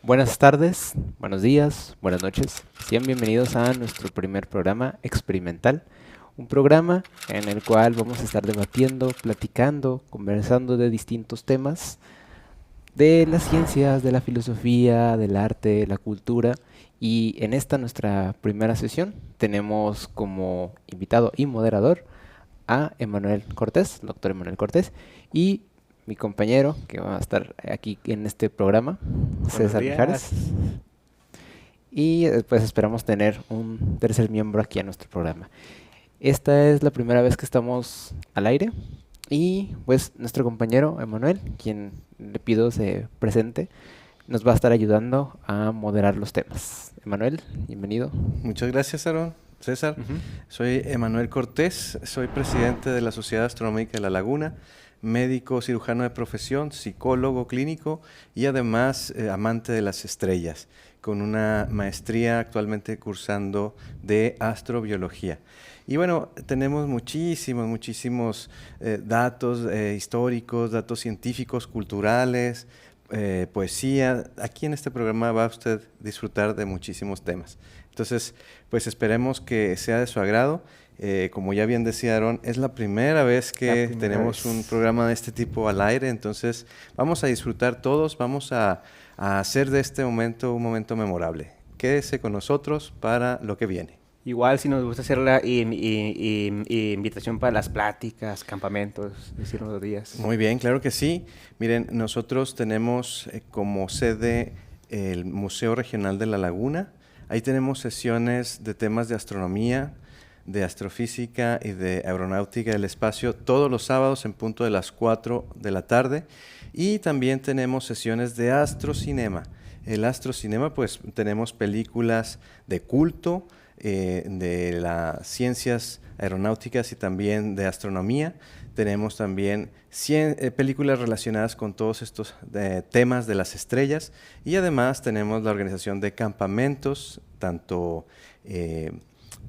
Buenas tardes, buenos días, buenas noches. Sean bienvenidos a nuestro primer programa experimental. Un programa en el cual vamos a estar debatiendo, platicando, conversando de distintos temas de las ciencias, de la filosofía, del arte, la cultura. Y en esta nuestra primera sesión tenemos como invitado y moderador a Emanuel Cortés, el doctor Emanuel Cortés, y mi compañero que va a estar aquí en este programa, César Mijares. Y después esperamos tener un tercer miembro aquí en nuestro programa. Esta es la primera vez que estamos al aire y pues nuestro compañero Emanuel, quien le pido se presente, nos va a estar ayudando a moderar los temas. Emanuel, bienvenido. Muchas gracias, Aaron. César, soy Emanuel Cortés, soy presidente de la Sociedad Astronómica de La Laguna, médico cirujano de profesión, psicólogo clínico y además amante de las estrellas, con una maestría actualmente cursando de astrobiología. Y bueno, tenemos muchísimos datos históricos, datos científicos, culturales, poesía. Aquí en este programa va a usted disfrutar de muchísimos temas. Entonces, pues esperemos que sea de su agrado. Como ya bien decía Aaron, es la primera vez que tenemos un programa de este tipo al aire, entonces vamos a disfrutar todos, vamos a hacer de este momento un momento memorable. Quédese con nosotros para lo que viene. Igual si nos gusta hacer la invitación para las pláticas, campamentos, decirnos los días. Muy bien, claro que sí. Miren, nosotros tenemos como sede el Museo Regional de La Laguna. Ahí tenemos sesiones de temas de astronomía, de astrofísica y de aeronáutica del espacio todos los sábados en punto de las 4 de la tarde. Y también tenemos sesiones de astrocinema. El astrocinema, pues tenemos películas de culto, de las ciencias aeronáuticas y también de astronomía. Tenemos también películas relacionadas con todos estos temas de las estrellas y además tenemos la organización de campamentos, tanto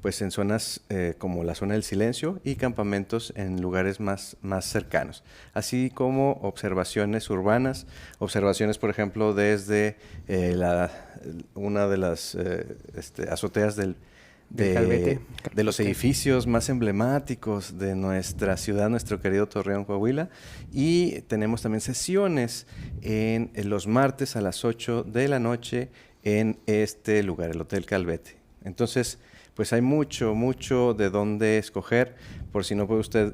pues en zonas como la zona del silencio y campamentos en lugares más cercanos, así como observaciones urbanas, observaciones por ejemplo desde una de las azoteas de los edificios más emblemáticos de nuestra ciudad, nuestro querido Torreón, Coahuila, y tenemos también sesiones en los martes a las 8 de la noche en este lugar, el Hotel Calvete. Entonces, pues hay mucho de dónde escoger. Por si no puede usted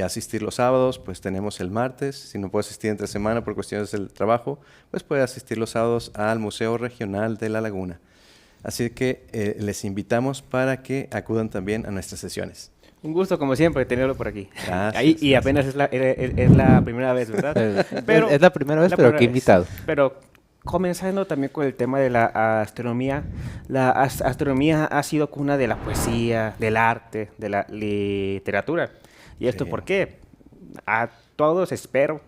asistir los sábados, pues tenemos el martes. Si no puede asistir entre semana por cuestiones del trabajo, pues puede asistir los sábados al Museo Regional de La Laguna. Así que les invitamos para que acudan también a nuestras sesiones. Un gusto, como siempre, tenerlo por aquí. Gracias, y apenas es la primera vez, ¿verdad? Pero, es la primera vez, pero qué invitado. Pero comenzando también con el tema de la astronomía. La astronomía ha sido cuna de la poesía, del arte, de la literatura. ¿Y esto por qué? A todos espero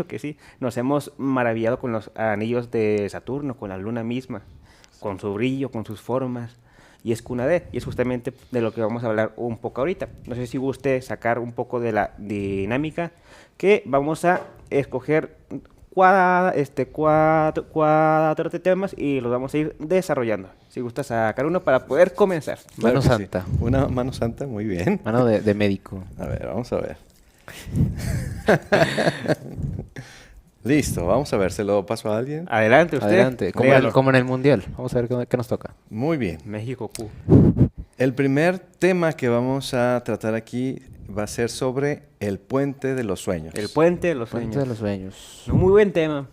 que sí, nos hemos maravillado con los anillos de Saturno, con la luna misma, con su brillo, con sus formas, y es cuna de, y es justamente de lo que vamos a hablar un poco ahorita. No sé si guste sacar un poco de la dinámica, que vamos a escoger cuatro temas y los vamos a ir desarrollando. Si gusta sacar uno para poder comenzar. Mano santa. Sí. Una mano santa, muy bien. Mano de médico. A ver, vamos a ver. Listo, vamos a ver, ¿se lo paso a alguien? Adelante, usted. Adelante, como en el Mundial. Vamos a ver qué nos toca. Muy bien. México, Q. El primer tema que vamos a tratar aquí va a ser sobre el Puente de los Sueños. El Puente de los Sueños. Puente de los Sueños. Un muy buen tema.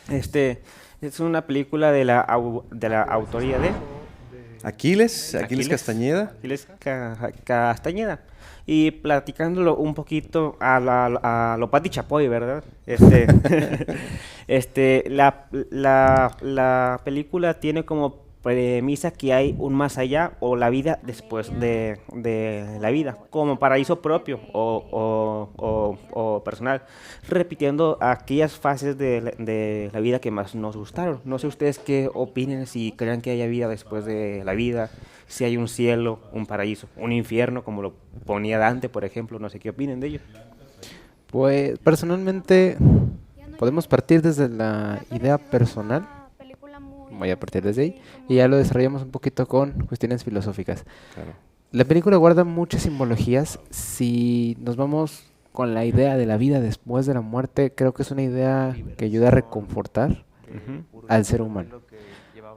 Es una película de la autoría de Aquiles Castañeda. Aquiles Castañeda. Y platicándolo un poquito a lo Pati Chapoy, ¿verdad? La película tiene como premisa que hay un más allá o la vida después de la vida, como paraíso propio o personal, repitiendo aquellas fases de la vida que más nos gustaron. No sé ustedes qué opinen, si creen que haya vida después de la vida, si hay un cielo, un paraíso, un infierno, como lo ponía Dante, por ejemplo. No sé qué opinen de ello. Pues personalmente, podemos partir desde la idea personal, voy a partir desde ahí, y ya lo desarrollamos un poquito con cuestiones filosóficas. Claro. La película guarda muchas simbologías. Si nos vamos con la idea de la vida después de la muerte, creo que es una idea que ayuda a reconfortar al ser humano.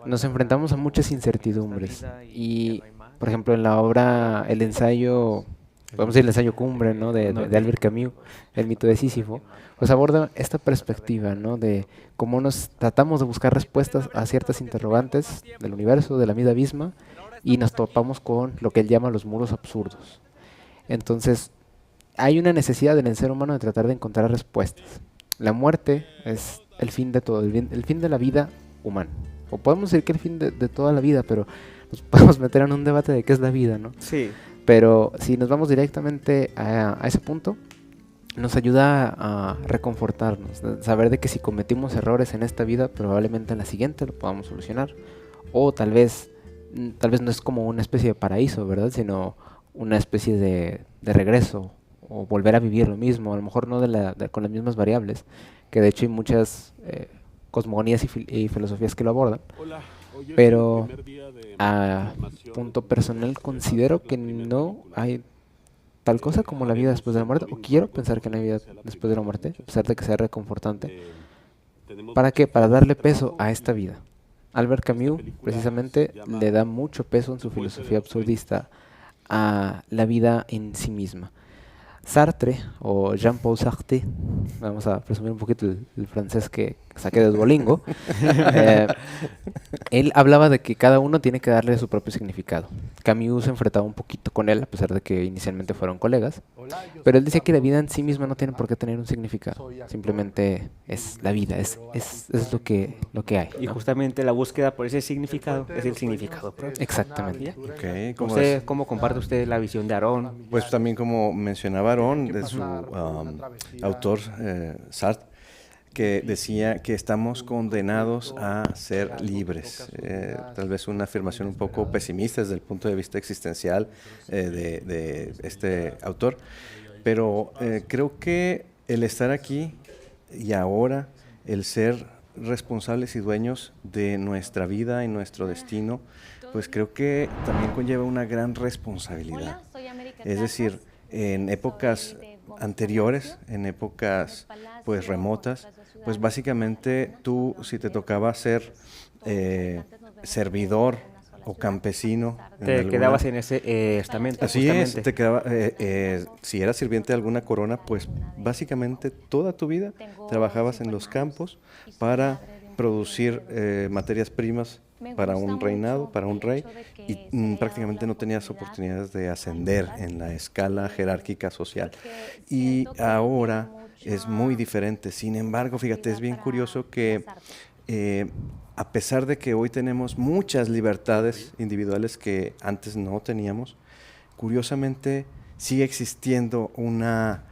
Nos enfrentamos a muchas incertidumbres y, por ejemplo, en la obra, el ensayo, podemos decir el ensayo cumbre, ¿no? de Albert Camus, El mito de Sísifo, pues aborda esta perspectiva, ¿no? De cómo nos tratamos de buscar respuestas a ciertas interrogantes del universo, de la vida misma, y nos topamos con lo que él llama los muros absurdos. Entonces, hay una necesidad en el ser humano de tratar de encontrar respuestas. La muerte es el fin de todo, el fin de la vida humana. O podemos decir que el fin de toda la vida, pero nos podemos meter en un debate de qué es la vida, ¿no? Sí. Pero si nos vamos directamente a ese punto, nos ayuda a reconfortarnos, saber de que si cometimos errores en esta vida, probablemente en la siguiente lo podamos solucionar. O tal vez no es como una especie de paraíso, ¿verdad? Sino una especie de regreso o volver a vivir lo mismo, a lo mejor no con las mismas variables, que de hecho hay muchas cosmogonías y filosofías que lo abordan. Pero a punto personal considero que no hay tal cosa como la vida después de la muerte, o quiero pensar que no hay vida después de la muerte, a pesar de que sea reconfortante. ¿Para qué? Para darle peso a esta vida. Albert Camus, precisamente, le da mucho peso en su filosofía absurdista a la vida en sí misma. Sartre, o Jean-Paul Sartre, vamos a presumir un poquito el francés que saqué de Duolingo, él hablaba de que cada uno tiene que darle su propio significado. Camus se enfrentaba un poquito con él, a pesar de que inicialmente fueron colegas, pero él decía que la vida en sí misma no tiene por qué tener un significado, simplemente es la vida, es lo que hay, Y ¿no? justamente la búsqueda por ese significado es el significado propio. Exactamente. Okay. ¿Cómo comparte usted la visión de Aarón? Pues también como mencionaba Aarón, de su autor Sartre, que decía que estamos condenados a ser libres. Tal vez una afirmación un poco pesimista desde el punto de vista existencial de este autor, pero creo que el estar aquí y ahora, el ser responsables y dueños de nuestra vida y nuestro destino, pues creo que también conlleva una gran responsabilidad. Es decir, en épocas anteriores, en épocas pues remotas, pues básicamente tú, si te tocaba ser servidor o campesino, Te quedabas en ese estamento. Así justamente. es, te quedaba, si eras sirviente de alguna corona, pues básicamente toda tu vida trabajabas en los campos para producir materias primas para un reinado, para un rey, y prácticamente no tenías oportunidades de ascender en la escala jerárquica social. Y ahora es muy diferente. Sin embargo, fíjate, es bien curioso que a pesar de que hoy tenemos muchas libertades individuales que antes no teníamos, curiosamente sigue existiendo una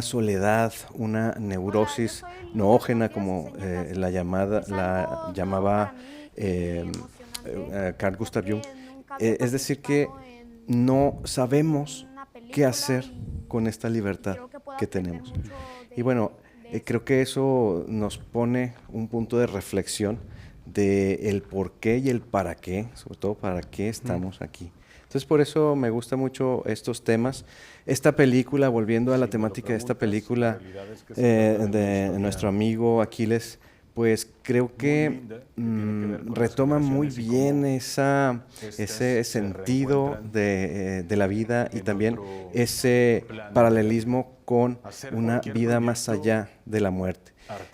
soledad, una neurosis noógena, como la llamaba Carl Gustav Jung. Es decir, que no sabemos qué hacer con esta libertad que tenemos. Y bueno, creo que eso nos pone un punto de reflexión de el por qué y el para qué, sobre todo para qué estamos aquí. Entonces, por eso me gusta mucho estos temas. Esta película, volviendo a la temática de esta película de nuestro amigo Aquiles, pues creo que retoma muy bien ese sentido de la vida y también ese paralelismo con una vida más allá de la muerte.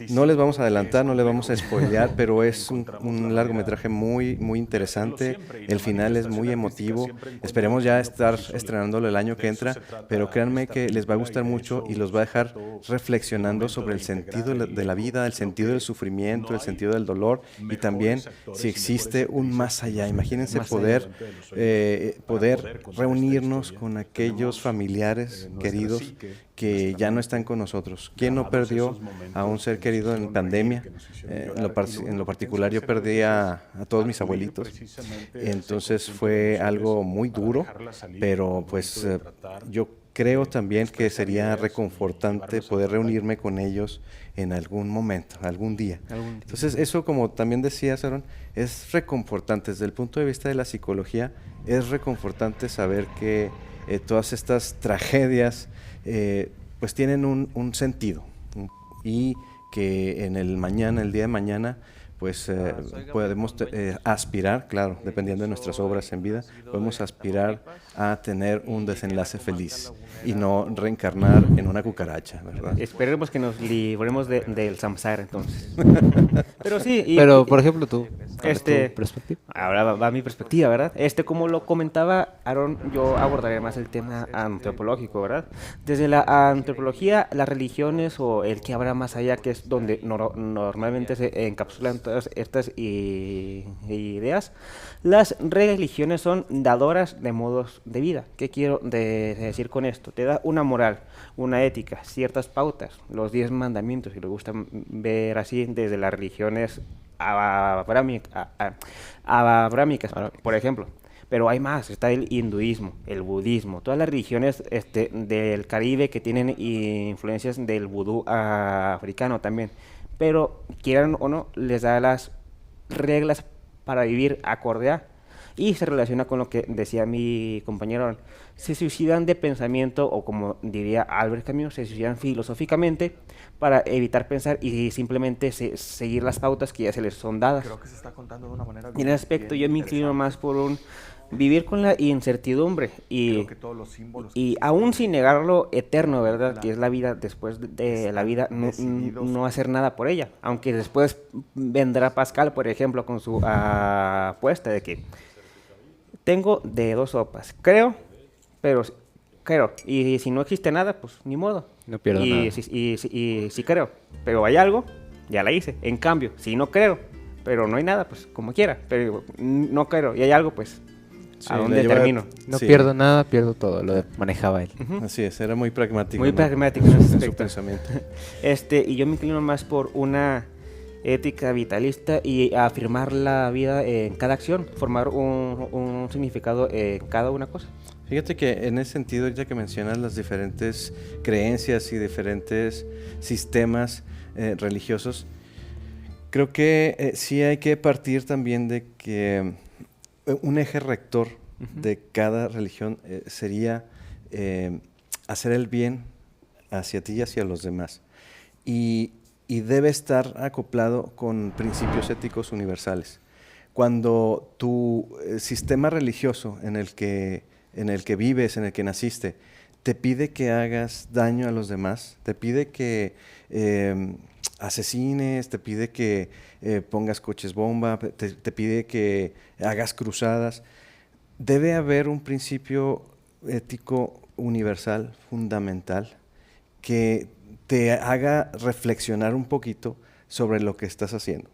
No les vamos a adelantar, no les vamos a spoilear, pero es un largometraje muy, muy interesante. El final es muy emotivo. Esperemos ya estar estrenándolo el año que entra, pero créanme que les va a gustar mucho y los va a dejar reflexionando sobre el sentido de la vida, el sentido del sufrimiento, el sentido del dolor y también si existe un más allá. Imagínense poder reunirnos con aquellos familiares queridos que ya no están con nosotros. ¿Quién no perdió a un ser querido en pandemia? En lo particular yo perdí a todos mis abuelitos. Entonces fue algo muy duro, pero pues yo creo también que sería reconfortante poder reunirme con ellos en algún momento, algún día. Entonces, eso, como también decías, Aaron, es reconfortante. Desde el punto de vista de la psicología, es reconfortante saber que todas estas tragedias pues tienen un sentido, y que en el día de mañana, pues podemos aspirar, claro, dependiendo de nuestras obras en vida, podemos aspirar a tener un desenlace feliz y no reencarnar en una cucaracha, ¿verdad? Esperemos que nos libremos del samsara, entonces. Pero sí, Pero, por ejemplo, tú, ¿cuál es tu este, perspectiva? ahora va mi perspectiva, ¿verdad? Como lo comentaba Aaron, yo abordaré más el tema antropológico, ¿verdad? Desde la antropología, las religiones o el que habrá más allá, que es donde normalmente se encapsulan todas estas ideas, las religiones son dadoras de modos de vida. ¿Qué quiero decir con esto? Te da una moral, una ética, ciertas pautas, los 10 mandamientos, si le gusta ver así, desde las religiones abrámicas, por ejemplo. Pero hay más, está el hinduismo, el budismo, todas las religiones del Caribe que tienen influencias del vudú africano también. Pero, quieran o no, les da las reglas para vivir acorde a. Y se relaciona con lo que decía mi compañero, se suicidan de pensamiento, o como diría Albert Camus, se suicidan filosóficamente para evitar pensar y simplemente seguir las pautas que ya se les son dadas. Creo que se está contando de una manera En ese aspecto yo me inclino más por vivir con la incertidumbre y aún sin negar lo eterno, ¿verdad? Que es la vida después de la vida, no hacer nada por ella. Aunque después vendrá Pascal, por ejemplo, con su apuesta de que tengo de dos sopas. Creo, pero creo. Y si no existe nada, pues ni modo. No pierdo nada. Y si creo, pero hay algo, ya la hice. En cambio, si no creo, pero no hay nada, pues como quiera. Pero no creo y hay algo, pues ¿a dónde termino? No Sí. pierdo nada, pierdo todo. Lo manejaba él. Así es, era muy pragmático. Muy ¿no? pragmático en ese En su aspecto. pensamiento. Y yo me inclino más por una ética vitalista y afirmar la vida en cada acción, formar un significado en cada una cosa. Fíjate que en ese sentido, ya que mencionas las diferentes creencias y diferentes sistemas religiosos, creo que sí hay que partir también de que un eje rector de cada religión sería hacer el bien hacia ti y hacia los demás. Y debe estar acoplado con principios éticos universales. Cuando tu sistema religioso en el que vives, en el que naciste, te pide que hagas daño a los demás, te pide que asesines, te pide que pongas coches bomba, te pide que hagas cruzadas, debe haber un principio ético universal, fundamental, que te haga reflexionar un poquito sobre lo que estás haciendo,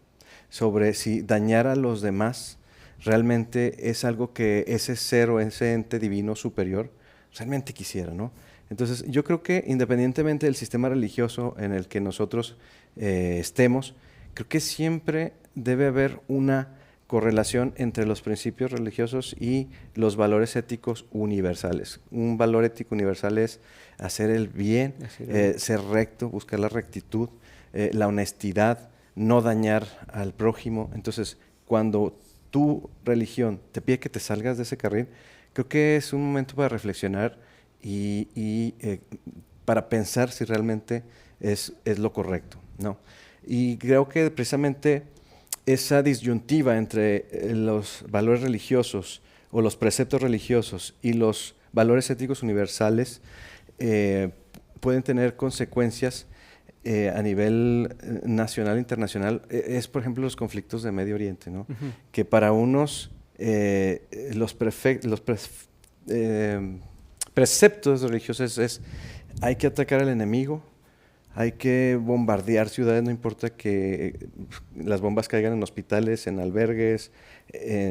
sobre si dañar a los demás realmente es algo que ese ser o ese ente divino superior realmente quisiera, ¿no? Entonces, yo creo que independientemente del sistema religioso en el que nosotros estemos, creo que siempre debe haber una correlación entre los principios religiosos y los valores éticos universales. Un valor ético universal es hacer el bien, ser recto, buscar la rectitud, la honestidad, no dañar al prójimo. Entonces, cuando tu religión te pide que te salgas de ese carril, creo que es un momento para reflexionar y para pensar si realmente es lo correcto, ¿no? Y creo que precisamente esa disyuntiva entre los valores religiosos o los preceptos religiosos y los valores éticos universales pueden tener consecuencias a nivel nacional e internacional. Es, por ejemplo, los conflictos de Medio Oriente, ¿no? Que para unos los preceptos religiosos es hay que atacar al enemigo, hay que bombardear ciudades, no importa que las bombas caigan en hospitales, en albergues,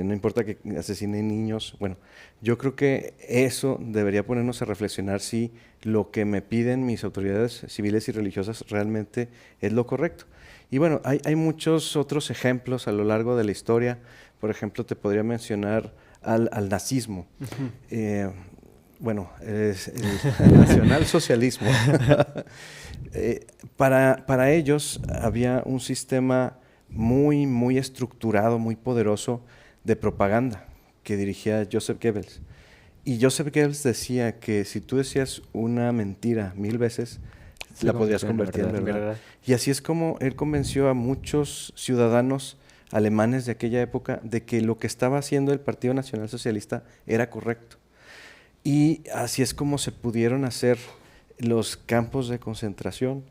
no importa que asesinen niños. Bueno, yo creo que eso debería ponernos a reflexionar si lo que me piden mis autoridades civiles y religiosas realmente es lo correcto. Y bueno, hay muchos otros ejemplos a lo largo de la historia. Por ejemplo, te podría mencionar al nazismo. bueno, es el nacionalsocialismo. Para ellos había un sistema muy, muy estructurado, muy poderoso de propaganda que dirigía Joseph Goebbels. Y Joseph Goebbels decía que si tú decías una mentira 1000 veces, la podrías convertir en verdad. Y así es como él convenció a muchos ciudadanos alemanes de aquella época de que lo que estaba haciendo el Partido Nacional Socialista era correcto. Y así es como se pudieron hacer los campos de concentración,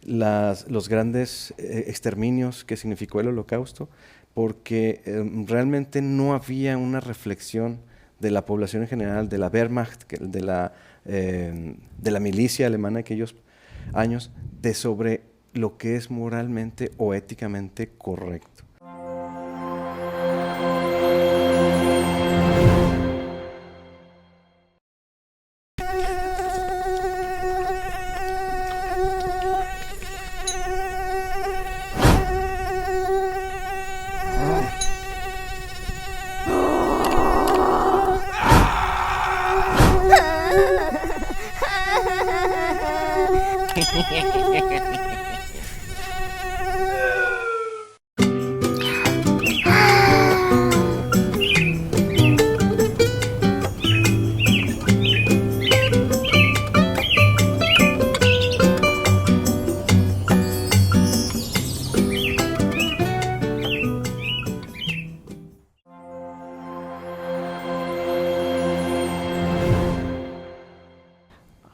los grandes exterminios que significó el Holocausto, porque realmente no había una reflexión de la población en general, de la Wehrmacht, de la milicia alemana de aquellos años, de sobre lo que es moralmente o éticamente correcto.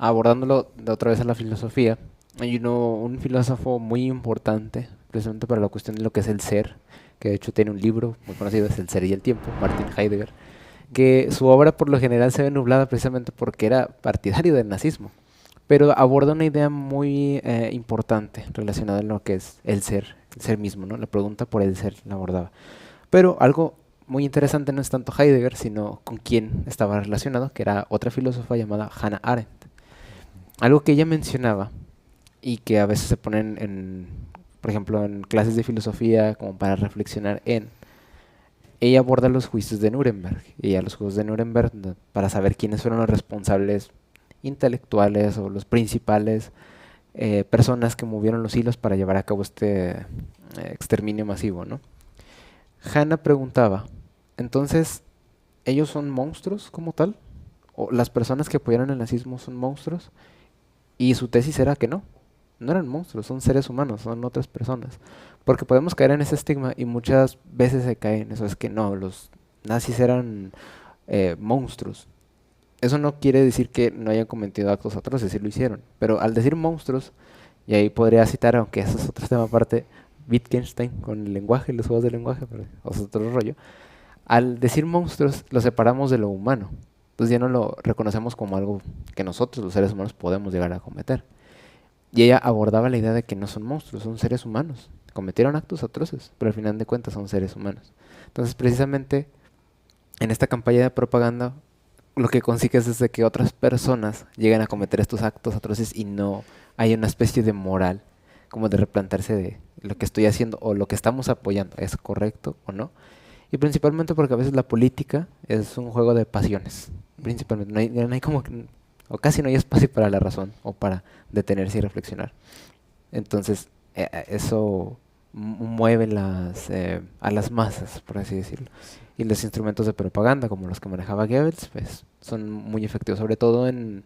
Abordándolo de otra vez a la filosofía, hay un filósofo muy importante, precisamente para la cuestión de lo que es el ser, que de hecho tiene un libro muy conocido, es El ser y el tiempo, Martin Heidegger, que su obra por lo general se ve nublada precisamente porque era partidario del nazismo, pero aborda una idea muy importante relacionada en lo que es el ser mismo, ¿no? La pregunta por el ser la abordaba. Pero algo muy interesante no es tanto Heidegger, sino con quién estaba relacionado, que era otra filósofa llamada Hannah Arendt. Algo que ella mencionaba y que a veces se ponen por ejemplo, en clases de filosofía como para reflexionar ella aborda los juicios de Nuremberg y a los juicios de Nuremberg para saber quiénes fueron los responsables intelectuales o los principales personas que movieron los hilos para llevar a cabo este exterminio masivo, ¿no? Hannah preguntaba, entonces, ¿ellos son monstruos como tal? ¿O las personas que apoyaron el nazismo son monstruos? Y su tesis era que no eran monstruos, son seres humanos, son otras personas. Porque podemos caer en ese estigma y muchas veces se cae en eso, es que no, los nazis eran monstruos. Eso no quiere decir que no hayan cometido actos atroces, sí lo hicieron. Pero al decir monstruos, y ahí podría citar, aunque eso es otro tema aparte, Wittgenstein con el lenguaje, los juegos del lenguaje, pero es otro rollo. Al decir monstruos, lo separamos de lo humano. Entonces ya no lo reconocemos como algo que nosotros, los seres humanos, podemos llegar a cometer. Y ella abordaba la idea de que no son monstruos, son seres humanos. Cometieron actos atroces, pero al final de cuentas son seres humanos. Entonces, precisamente, en esta campaña de propaganda, lo que consigues es de que otras personas lleguen a cometer estos actos atroces y no hay una especie de moral, como de replantearse de lo que estoy haciendo o lo que estamos apoyando, ¿es correcto o no? Y principalmente porque a veces la política es un juego de pasiones. Principalmente, no hay como que, o casi no hay espacio para la razón o para detenerse y reflexionar. Entonces, eso mueve a las masas, por así decirlo. Y los instrumentos de propaganda, como los que manejaba Goebbels, pues, son muy efectivos, sobre todo en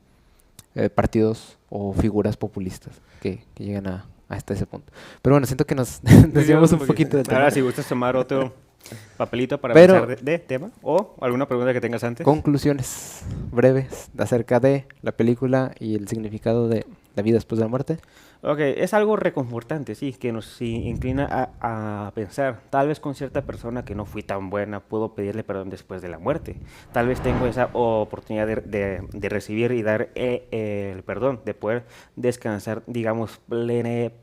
partidos o figuras populistas que llegan hasta ese punto. Pero bueno, siento que nos desviamos un poquito de tema. Ahora, si gustas tomar otro papelito para pensar de tema o alguna pregunta que tengas antes. Conclusiones breves acerca de la película y el significado de la vida después de la muerte. Ok, es algo reconfortante, sí, que nos inclina a pensar. Tal vez con cierta persona que no fui tan buena, puedo pedirle perdón después de la muerte. Tal vez tengo esa oportunidad de recibir y dar el perdón, de poder descansar, digamos, plenamente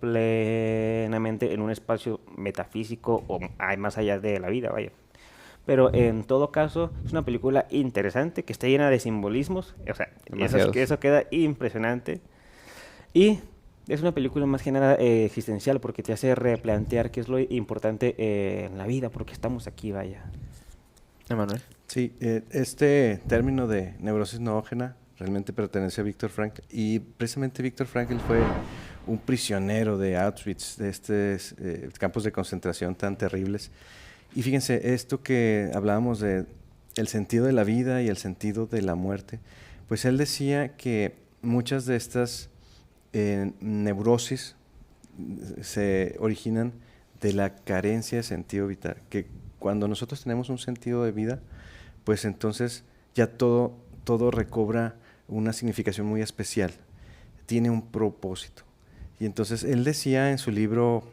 en un espacio metafísico o más allá de la vida, vaya. Pero en todo caso, es una película interesante, que está llena de simbolismos, o sea, eso queda impresionante. Y es una película más que nada existencial, porque te hace replantear qué es lo importante en la vida, porque estamos aquí, vaya. Emanuel. Sí, este término de neurosis noógena realmente pertenece a Viktor Frankl, y precisamente Viktor Frankl fue un prisionero de Auschwitz, de estos campos de concentración tan terribles. Y fíjense, esto que hablábamos de el sentido de la vida y el sentido de la muerte, pues él decía que muchas de estas neurosis se originan de la carencia de sentido vital, que cuando nosotros tenemos un sentido de vida, pues entonces ya todo recobra una significación muy especial, tiene un propósito. Y entonces él decía en su libro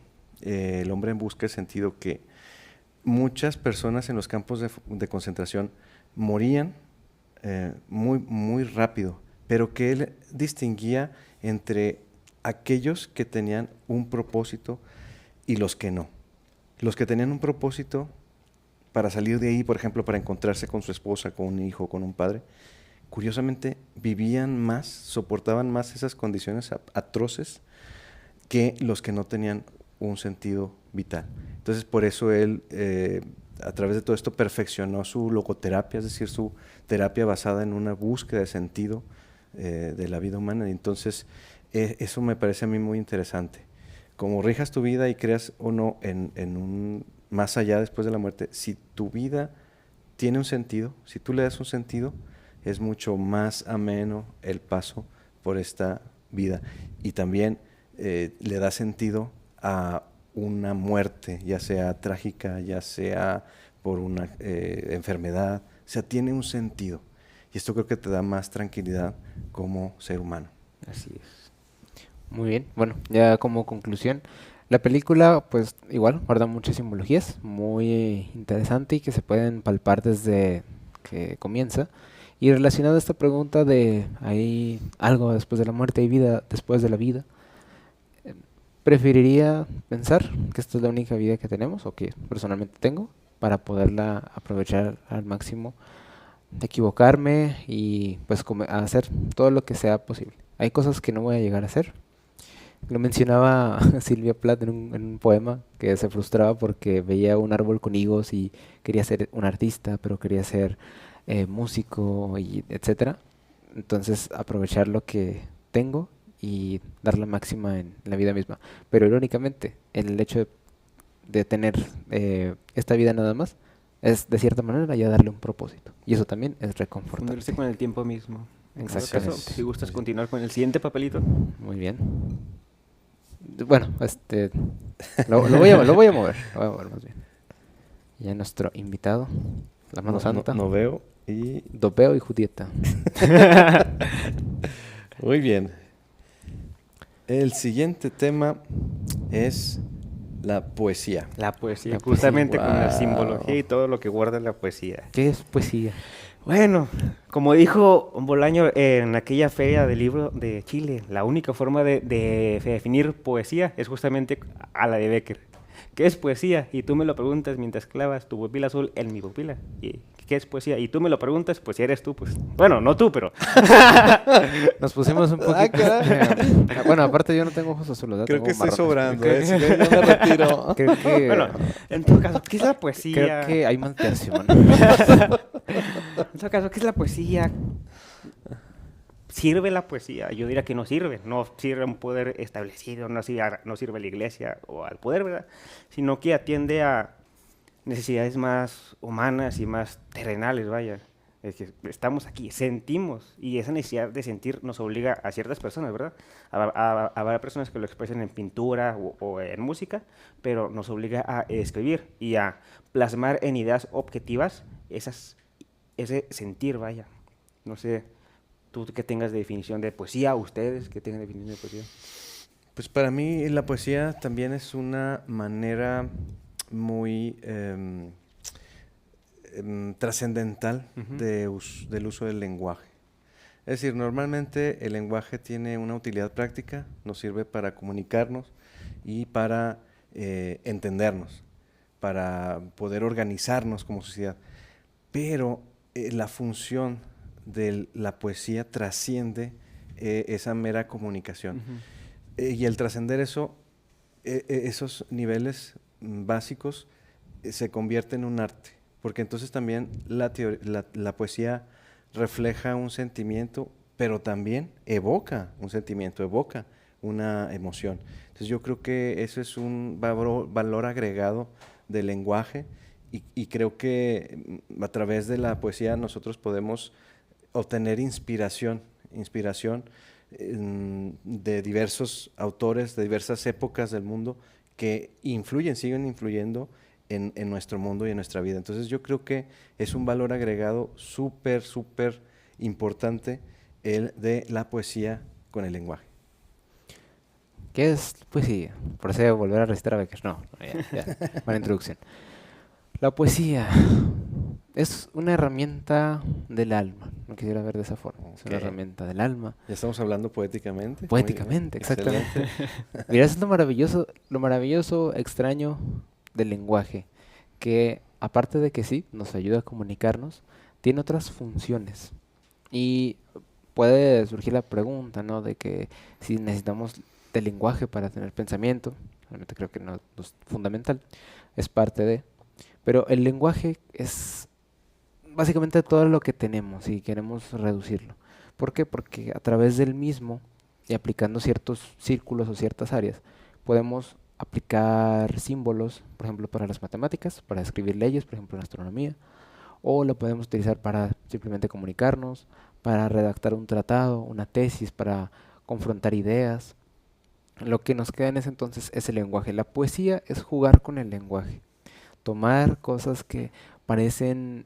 El hombre en busca de sentido que muchas personas en los campos de concentración morían muy rápido, pero que él distinguía entre aquellos que tenían un propósito y los que no. Los que tenían un propósito para salir de ahí, por ejemplo, para encontrarse con su esposa, con un hijo, con un padre, curiosamente vivían más, soportaban más esas condiciones atroces que los que no tenían un sentido vital. Entonces, por eso él, a través de todo esto, perfeccionó su logoterapia, es decir, su terapia basada en una búsqueda de sentido de la vida humana. Y entonces, eso me parece a mí muy interesante. Como rijas tu vida y creas o no en un más allá después de la muerte, si tu vida tiene un sentido, si tú le das un sentido, es mucho más ameno el paso por esta vida. Y también le da sentido a una muerte, ya sea trágica, ya sea por una enfermedad, o sea, tiene un sentido. Y esto creo que te da más tranquilidad como ser humano. Así es. Muy bien, bueno, ya como conclusión, la película pues igual guarda muchas simbologías, muy interesante y que se pueden palpar desde que comienza. Y relacionado a esta pregunta de ¿hay algo después de la muerte, hay vida después de la vida? Preferiría pensar que esta es la única vida que tenemos o que personalmente tengo para poderla aprovechar al máximo, de equivocarme y pues hacer todo lo que sea posible. Hay cosas que no voy a llegar a hacer. Lo mencionaba Silvia Plath en un poema que se frustraba porque veía un árbol con higos y quería ser un artista, pero quería ser músico y etcétera. Entonces aprovechar lo que tengo y dar la máxima en la vida misma. Pero irónicamente, el hecho de tener esta vida nada más es de cierta manera ya darle un propósito. Y eso también es reconfortante. Fundirse con el tiempo mismo. En todo Exactamente. caso, si gustas continuar con el siguiente papelito. Muy bien. Bueno, lo voy a mover, lo voy a mover más bien. Ya nuestro invitado, la mano santa, No veo y... Dopeo y Judieta. Muy bien. El siguiente tema es la poesía. La poesía, La justamente poesía. con la Wow. simbología y todo lo que guarda la poesía. ¿Qué es poesía? Bueno, como dijo Bolaño en aquella feria del libro de Chile, la única forma de definir poesía es justamente a la de Becker. ¿Qué es poesía? Y tú me lo preguntas mientras clavas tu pupila azul en mi pupila. ¿Y qué es poesía? Y tú me lo preguntas, pues si eres tú, pues... Bueno, no tú, pero... Nos pusimos un poquito... bueno, aparte yo no tengo ojos azules, ¿verdad? Creo Tengo que estoy marrones. sobrando, Creo si no, yo me retiro. Creo que... Bueno, en todo caso, ¿qué es la poesía? Creo que hay más tercio, mano. En todo caso, ¿qué es la poesía? ¿Sirve la poesía? Yo diría que no sirve. No sirve a un poder establecido, no sirve a la iglesia o al poder, ¿verdad? Sino que atiende a necesidades más humanas y más terrenales, vaya. Es que estamos aquí, sentimos, y esa necesidad de sentir nos obliga a ciertas personas, ¿verdad? Habrá personas que lo expresen en pintura o en música, pero nos obliga a escribir y a plasmar en ideas objetivas ese sentir, vaya. No sé, tú que tengas definición de poesía, ustedes que tengan definición de poesía. Pues para mí la poesía también es una manera muy trascendental del uso del lenguaje. Es decir, normalmente el lenguaje tiene una utilidad práctica, nos sirve para comunicarnos y para entendernos, para poder organizarnos como sociedad. Pero la función de la poesía trasciende esa mera comunicación. Y el trascender esos niveles básicos se convierte en un arte, porque entonces también la poesía refleja un sentimiento, pero también evoca un sentimiento, evoca una emoción. Entonces yo creo que eso es un valor agregado del lenguaje y creo que a través de la poesía nosotros podemos obtener inspiración de diversos autores, de diversas épocas del mundo que siguen influyendo en nuestro mundo y en nuestra vida. Entonces yo creo que es un valor agregado súper, súper importante el de la poesía con el lenguaje. ¿Qué es poesía? Procedo a volver a recitar a Becker. No, ya. Buena introducción. La poesía es una herramienta del alma. No quisiera ver de esa forma. Es una herramienta del alma. Ya estamos hablando poéticamente. Poéticamente, exactamente. Mira, eso es lo maravilloso, extraño del lenguaje. Que aparte de que sí, nos ayuda a comunicarnos, tiene otras funciones. Y puede surgir la pregunta, ¿no? De que si necesitamos del lenguaje para tener pensamiento. Realmente creo que no es fundamental. Es parte de... Pero el lenguaje es básicamente todo lo que tenemos y queremos reducirlo. ¿Por qué? Porque a través del mismo y aplicando ciertos círculos o ciertas áreas, podemos aplicar símbolos, por ejemplo, para las matemáticas, para escribir leyes, por ejemplo, en astronomía, o lo podemos utilizar para simplemente comunicarnos, para redactar un tratado, una tesis, para confrontar ideas. Lo que nos queda en ese entonces es el lenguaje. La poesía es jugar con el lenguaje. Tomar cosas que parecen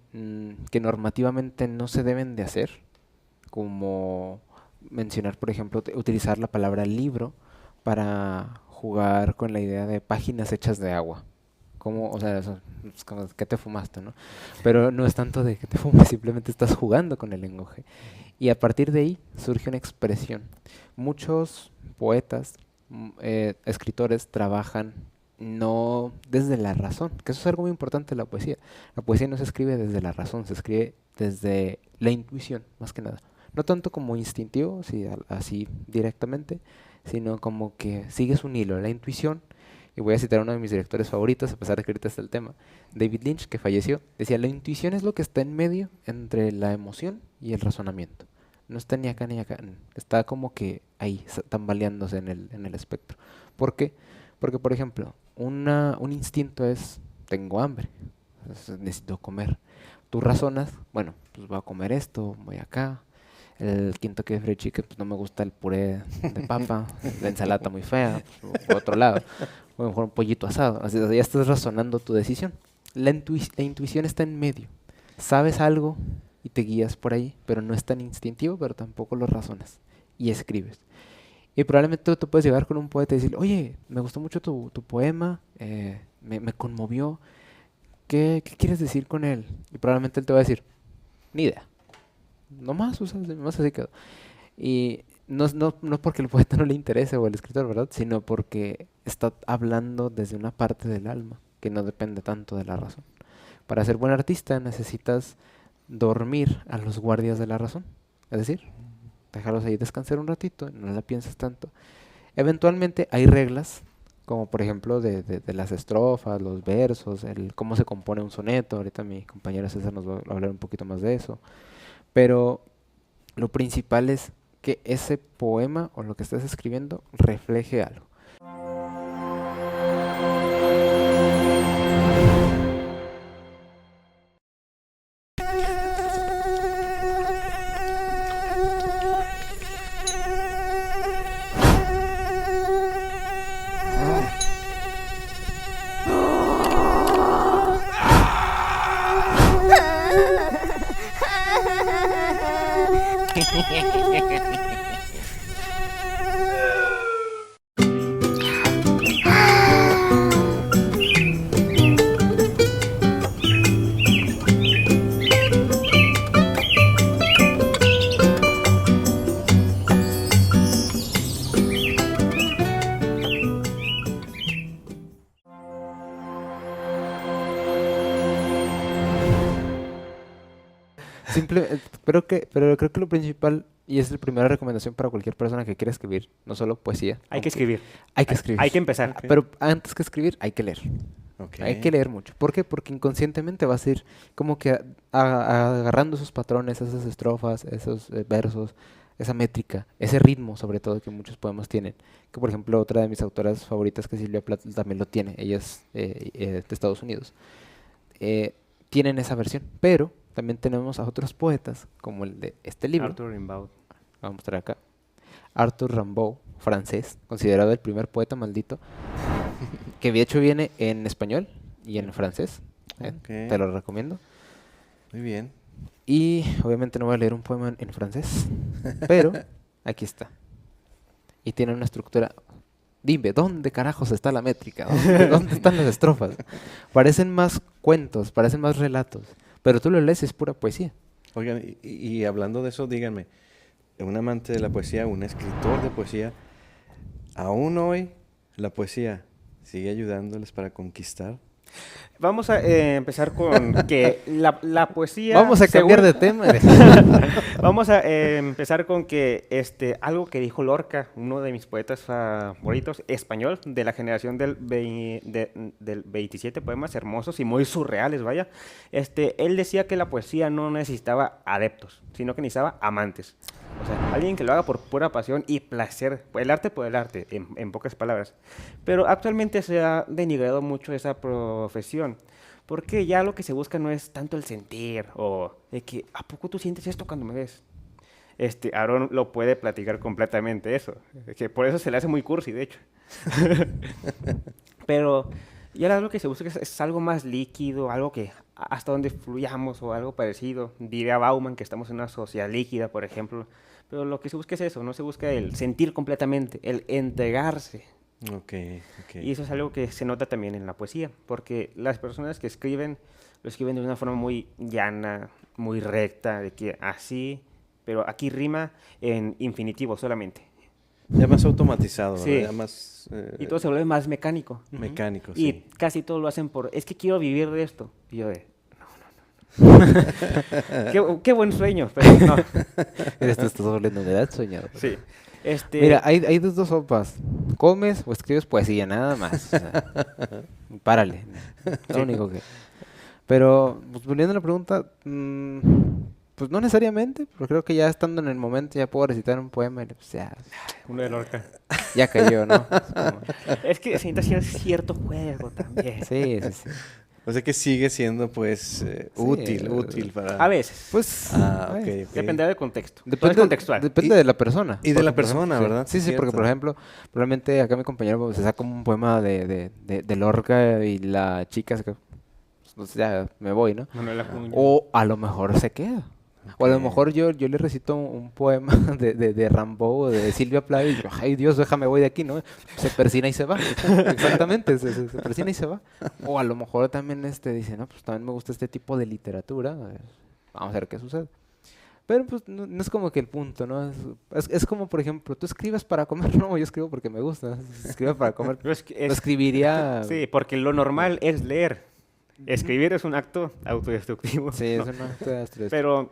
que normativamente no se deben de hacer, como mencionar, por ejemplo, utilizar la palabra libro para jugar con la idea de páginas hechas de agua. Como, o sea, eso, es como, ¿qué te fumaste, no? Pero no es tanto de que te fumes, simplemente estás jugando con el lenguaje. Y a partir de ahí surge una expresión. Muchos poetas, escritores trabajan no desde la razón, que eso es algo muy importante de la poesía. La poesía no se escribe desde la razón, se escribe desde la intuición, más que nada. No tanto como instintivo, así directamente, sino como que sigues un hilo, la intuición. Y voy a citar a uno de mis directores favoritos, a pesar de que ahorita está el tema, David Lynch, que falleció. Decía, la intuición es lo que está en medio entre la emoción y el razonamiento. No está ni acá ni acá, está como que ahí, tambaleándose en el espectro. ¿Por qué? Porque, por ejemplo, un instinto es, tengo hambre, necesito comer. Tú razonas, bueno, pues voy a comer esto, voy acá. El quinto fried chicken, pues no me gusta el puré de papa, la ensalada muy fea, pues, por otro lado. O a lo mejor un pollito asado. Así, ya estás razonando tu decisión. La intuición está en medio. Sabes algo y te guías por ahí, pero no es tan instintivo, pero tampoco lo razonas. Y escribes. Y probablemente tú puedes llegar con un poeta y decir, oye, me gustó mucho tu poema, me conmovió. ¿Qué quieres decir con él? Y probablemente él te va a decir, ni idea. Nomás, o sea, nomás así quedó. Y no porque el poeta no le interese o el escritor, ¿verdad? Sino porque está hablando desde una parte del alma que no depende tanto de la razón. Para ser buen artista necesitas dormir a los guardias de la razón. Es decir, dejarlos ahí descansar un ratito, no la piensas tanto. Eventualmente hay reglas, como por ejemplo de las estrofas, los versos, cómo se compone un soneto. Ahorita mi compañera César nos va a hablar un poquito más de eso. Pero lo principal es que ese poema o lo que estás escribiendo refleje algo. Pero creo que lo principal, y es la primera recomendación para cualquier persona que quiera escribir, no solo poesía. Hay que escribir. Hay que escribir. Hay que empezar. Okay. Pero antes que escribir, hay que leer. Okay. Hay que leer mucho. ¿Por qué? Porque inconscientemente vas a ir como que agarrando esos patrones, esas estrofas, esos versos, esa métrica, ese ritmo sobre todo que muchos poemas tienen. Que por ejemplo otra de mis autoras favoritas, que es Silvia Plath, también lo tiene, ella es de Estados Unidos. Tienen esa versión, pero también tenemos a otros poetas, como el de este libro. Arthur Rimbaud. Vamos a mostrar acá. Arthur Rimbaud, francés, considerado el primer poeta maldito, que de hecho viene en español y en francés. Ok. Te lo recomiendo. Muy bien. Y obviamente no voy a leer un poema en francés, pero aquí está. Y tiene una estructura. Dime, ¿dónde carajos está la métrica? ¿Dónde están las estrofas? Parecen más cuentos, parecen más relatos, pero tú lo lees y es pura poesía. Oigan, y hablando de eso, díganme, un amante de la poesía, un escritor de poesía, aún hoy la poesía sigue ayudándoles para conquistar. Vamos a empezar con que la poesía... Vamos a cambiar de tema. Vamos a empezar con que algo que dijo Lorca, uno de mis poetas favoritos, español, de la generación del 27 poemas hermosos y muy surreales, vaya. Él decía que la poesía no necesitaba adeptos, sino que necesitaba amantes. O sea, alguien que lo haga por pura pasión y placer, el arte por el arte, en pocas palabras. Pero actualmente se ha denigrado mucho esa profesión, porque ya lo que se busca no es tanto el sentir o de que, ¿a poco tú sientes esto cuando me ves? Aaron lo puede platicar completamente eso, que por eso se le hace muy cursi, de hecho. Pero ya lo que se busca es algo más líquido, algo que hasta donde fluyamos o algo parecido. Diría Bauman que estamos en una sociedad líquida, por ejemplo. Pero lo que se busca es eso, no se busca el sentir completamente, el entregarse. Ok, ok. Y eso es algo que se nota también en la poesía, porque las personas que escriben, lo escriben de una forma muy llana, muy recta, de que así, pero aquí rima en infinitivo solamente. Ya más automatizado, Sí. ¿verdad? Ya más Y todo se vuelve más mecánico. mecánico, Y sí. casi todo lo hacen por, es que quiero vivir de esto. Y yo de, qué buen sueño, pero no. Te estás volviendo de edad soñado. Sí. Mira, hay dos sopas. Comes o escribes poesía, nada más. O sea, párale. Lo único que... Pero, pues, volviendo a la pregunta, pues no necesariamente, pero creo que ya estando en el momento ya puedo recitar un poema y pues Uno de Lorca. ya cayó, ¿no? Es como- Es que se necesita cierto juego también. sí, sí, sí. O sea que sigue siendo, pues, útil para... A veces. Pues, Ah, ay, ok, ok. Dependerá del contexto. Todo es depende, contextual. depende Y- de la persona. y de la Porque, por persona, ejemplo, ¿verdad? Sí, sí, porque Cierto. por ejemplo, probablemente acá mi compañero pues, se saca un poema de Lorca y la chica se queda, pues ya me voy, ¿no? Manuel Acuña. O a lo mejor se queda. O a lo Ok. mejor yo le recito un poema de Rimbaud o de Silvia Plath y yo, ay Dios, déjame, voy de aquí, ¿no? Se persina y se va. Exactamente, se persina y se va. O a lo mejor también dice, no, pues también me gusta este tipo de literatura, vamos a ver qué sucede. Pero pues no es como que el punto, ¿no? Es como, por ejemplo, ¿tú escribes para comer? No, yo escribo porque me gusta. Si escribo para comer, Pero es que lo escribiría... sí, porque lo normal es leer. Escribir es un acto autodestructivo. Sí, ¿no? eso no estoy Pero,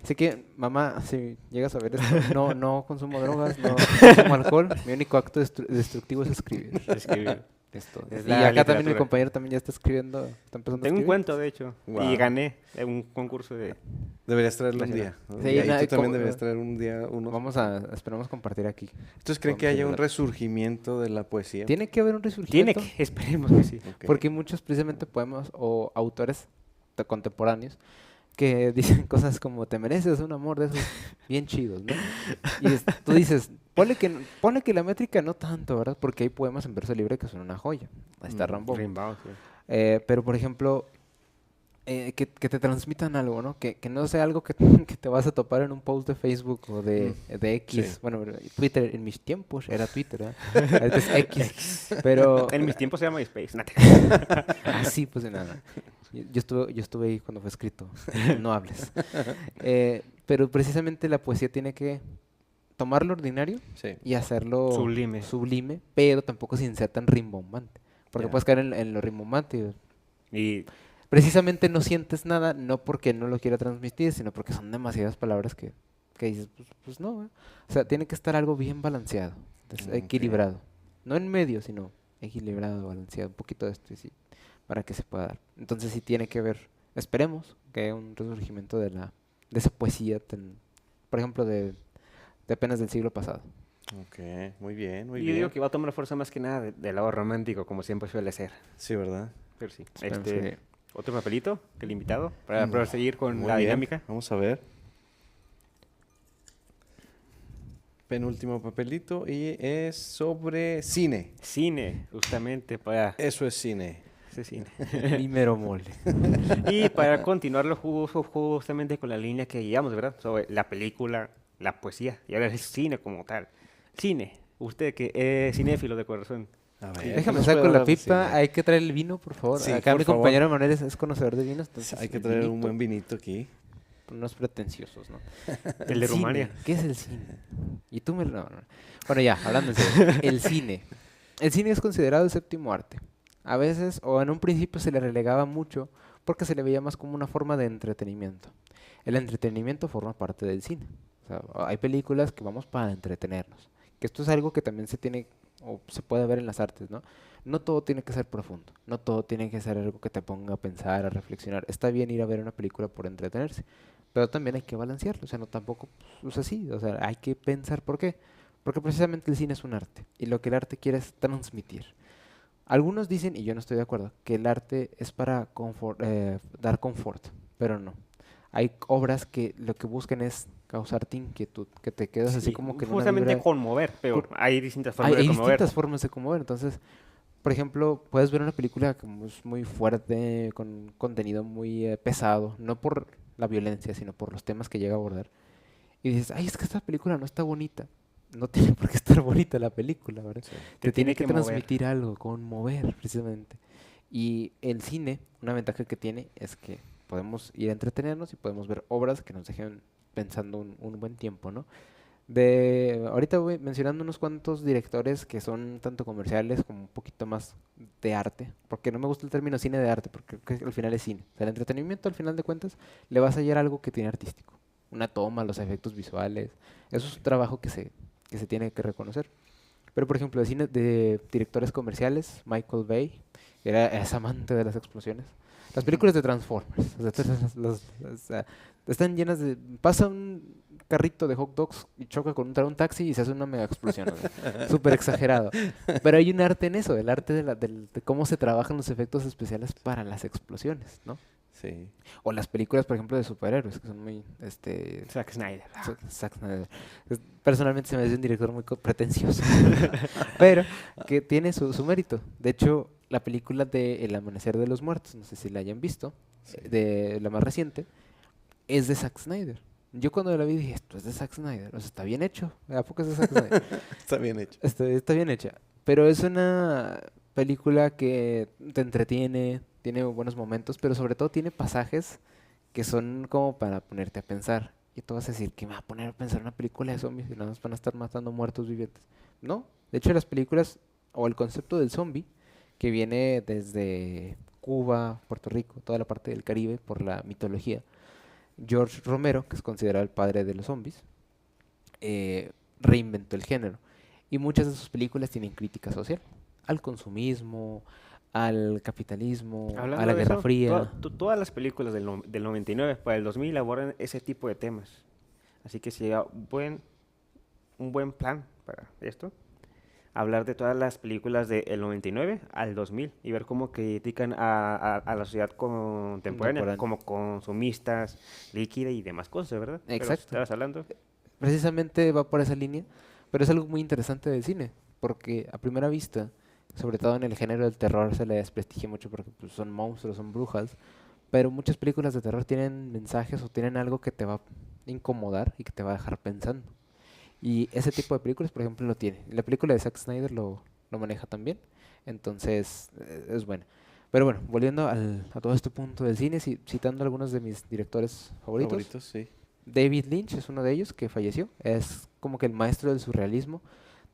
Así que, mamá, si llegas a ver esto, no consumo drogas, no consumo alcohol. Mi único acto destructivo es escribir. escribir. Esto. Es Y la acá también mi literatura. compañero también ya está escribiendo, está empezando a Tengo un escribir. cuento, de hecho, Wow. y gané en un concurso de... Deberías traerlo un Nacional. día. ¿no? Sí, y ahí nada, tú también como- deberías traer un día uno. Esperamos compartir aquí. ¿Entonces creen Vamos que a haya un ayudar. resurgimiento de la poesía? Tiene que haber un resurgimiento. Tiene que, esperemos que sí. Ok. Porque muchos precisamente poemas o autores contemporáneos que dicen cosas como te mereces un amor de esos bien chidos, ¿no? Y tú dices, ponle que la métrica no tanto, ¿verdad? Porque hay poemas en verso libre que son una joya. Ahí está Rimbaud. Rimbaud, sí. Pero, por ejemplo, que te transmitan algo, ¿no? Que no sea algo que, que te vas a topar en un post de Facebook o de X. sí. Bueno, Twitter en mis tiempos era Twitter, ¿verdad? Ahorita es X. Pero... En mis tiempos se llama MySpace. Ah, sí, pues nada. Yo estuve ahí cuando fue escrito. No hables. Pero precisamente la poesía tiene que tomar lo ordinario Sí. y hacerlo Sublime. sublime, pero tampoco sin ser tan rimbombante. Porque Ya. puedes caer en lo rimbombante. Y Precisamente no sientes nada, no porque no lo quiera transmitir, sino porque son demasiadas palabras que dices, pues no, ¿eh? O sea, tiene que estar algo bien balanceado, entonces, Ok. equilibrado. No en medio, sino equilibrado, balanceado, un poquito de esto y sí, para que se pueda dar. Entonces sí tiene que haber, esperemos, que haya un resurgimiento de esa poesía, por ejemplo, de apenas del siglo pasado. Ok, muy bien, muy Y yo bien. digo que va a tomar fuerza más que nada del lado romántico, como siempre suele ser. Sí, ¿verdad? Pero sí. Esperemos que- Otro papelito que el invitado para No, proseguir con muy la bien. dinámica. Vamos a ver. Penúltimo papelito y es sobre cine. Cine, justamente para Eso es cine. ese cine. Mi mero mole. Y para continuarlo justamente con la línea que llevamos, ¿verdad? Sobre la película, la poesía y ahora el cine como tal. Cine, usted que es cinéfilo de corazón. A Sí, ver, Déjame ¿qué nos saco puede la hablar de pipa, cine? hay que traer el vino, por favor. Sí, Acá por mi favor. compañero Manuel es conocedor de vinos, entonces Hay que el traer un vinito, buen vinito aquí. unos pretenciosos, ¿no? El de cine, Rumania. ¿qué es el cine? Y tú me... no. Bueno, ya, hablando en serio. El cine. El cine es considerado el séptimo arte. A veces, o en un principio se le relegaba mucho porque se le veía más como una forma de entretenimiento. El entretenimiento forma parte del cine. O sea, hay películas que vamos para entretenernos. Que esto es algo que también se tiene o se puede ver en las artes, ¿no? No todo tiene que ser profundo, no todo tiene que ser algo que te ponga a pensar, a reflexionar. Está bien ir a ver una película por entretenerse, pero también hay que balancearlo, o sea, no tampoco pues así, o sea, hay que pensar por qué. Porque precisamente el cine es un arte y lo que el arte quiere es transmitir. Algunos dicen, y yo no estoy de acuerdo, que el arte es para dar confort, pero no. Hay obras que lo que buscan es causarte inquietud, que te quedas así Sí, como que en una justamente vibra. conmover, pero Cor- hay distintas Hay, formas de hay conmover. distintas formas de conmover, entonces, por ejemplo, puedes ver una película como es muy fuerte, con contenido muy pesado, no por la violencia, sino por los temas que llega a abordar. Y dices, ay, es que esta película no está bonita. No tiene por qué estar bonita la película, ¿verdad? Sí. Te tiene tiene que que mover. transmitir algo, conmover, precisamente. Y el cine, una ventaja que tiene es que podemos ir a entretenernos y podemos ver obras que nos dejen pensando un buen tiempo, ¿no? Ahorita voy mencionando unos cuantos directores que son tanto comerciales como un poquito más de arte, porque no me gusta el término cine de arte, porque creo que al final es cine. O sea, el entretenimiento al final de cuentas le vas a hallar algo que tiene artístico. Una toma, los efectos visuales, eso es un trabajo que se tiene que reconocer. Pero por ejemplo, de cine de directores comerciales, Michael Bay, es amante de las explosiones. Las películas de Transformers, o sea, o sea, están llenas de... Pasa un carrito de hot dogs y choca contra un taxi y se hace una mega explosión. O sea, súper exagerado. Pero hay un arte en eso, el arte de cómo se trabajan los efectos especiales para las explosiones, ¿no? Sí. O las películas, por ejemplo, de superhéroes, que son muy, Zack Snyder. Zack Snyder. Personalmente se me hace un director muy pretencioso, pero que tiene su mérito. De hecho, la película de El Amanecer de los Muertos, no sé si la hayan visto, Sí. de la más reciente, es de Zack Snyder. Yo cuando la vi dije, esto es de Zack Snyder, o sea, está bien hecho, ¿a poco es de Zack Snyder? Está bien hecho. Está bien hecha, pero es una película que te entretiene, tiene buenos momentos, pero sobre todo tiene pasajes que son como para ponerte a pensar. Y tú vas a decir, ¿qué me va a poner a pensar una película de zombies y nada más van a estar matando muertos vivientes? No, de hecho las películas o el concepto del zombie, que viene desde Cuba, Puerto Rico, toda la parte del Caribe por la mitología. George Romero, que es considerado el padre de los zombies, reinventó el género. Y muchas de sus películas tienen crítica social, al consumismo, al capitalismo, a Hablando la de Guerra eso, Fría. todas las películas del 99 para el 2000 abordan ese tipo de temas. Así que sería un buen plan para esto. Hablar de todas las películas del 99 al 2000 y ver cómo critican a la sociedad contemporánea Contemporánea. como consumistas, líquida y demás cosas, ¿verdad? Pero Exacto. estabas hablando. Precisamente va por esa línea, pero es algo muy interesante del cine, porque a primera vista, sobre todo en el género del terror, se le desprestigia mucho porque pues, son monstruos, son brujas, pero muchas películas de terror tienen mensajes o tienen algo que te va a incomodar y que te va a dejar pensando. Y ese tipo de películas, por ejemplo, lo tiene. La película de Zack Snyder lo maneja también, entonces es buena. Pero bueno, volviendo a todo este punto del cine, citando algunos de mis directores favoritos. Favoritos, sí. David Lynch es uno de ellos que falleció. Es como que el maestro del surrealismo.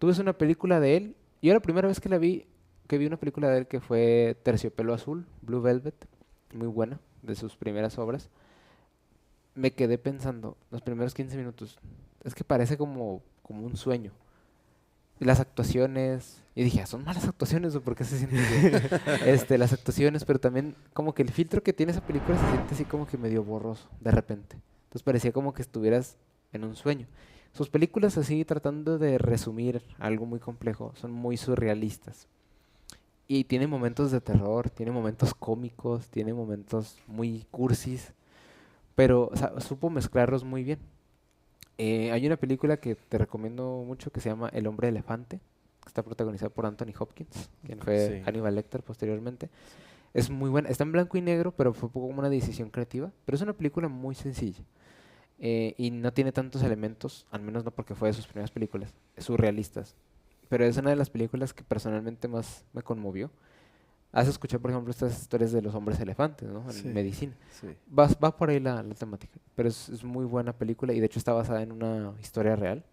Tú ves una película de él. Yo la primera vez que vi una película de él que fue Terciopelo Azul, Blue Velvet, muy buena, de sus primeras obras. Me quedé pensando, los primeros 15 minutos, es que parece como un sueño. Y las actuaciones, y dije, ¿son malas actuaciones o por qué se siente así? Las actuaciones, pero también como que el filtro que tiene esa película se siente así como que medio borroso, de repente. Entonces parecía como que estuvieras en un sueño. Sus películas así, tratando de resumir algo muy complejo, son muy surrealistas. Y tiene momentos de terror, tiene momentos cómicos, tiene momentos muy cursis, pero o sea, supo mezclarlos muy bien. Hay una película que te recomiendo mucho que se llama El hombre elefante, que está protagonizada por Anthony Hopkins, quien fue Sí, Hannibal Lecter posteriormente. Es muy buena, está en blanco y negro, pero fue como una decisión creativa, pero es una película muy sencilla. Y no tiene tantos elementos, al menos no porque fue de sus primeras películas, surrealistas. Pero es una de las películas que personalmente más me conmovió. Has escuchado, por ejemplo, estas historias de los hombres elefantes, ¿no? En sí, medicina. sí. Va por ahí la temática, pero es muy buena película y de hecho está basada en una historia real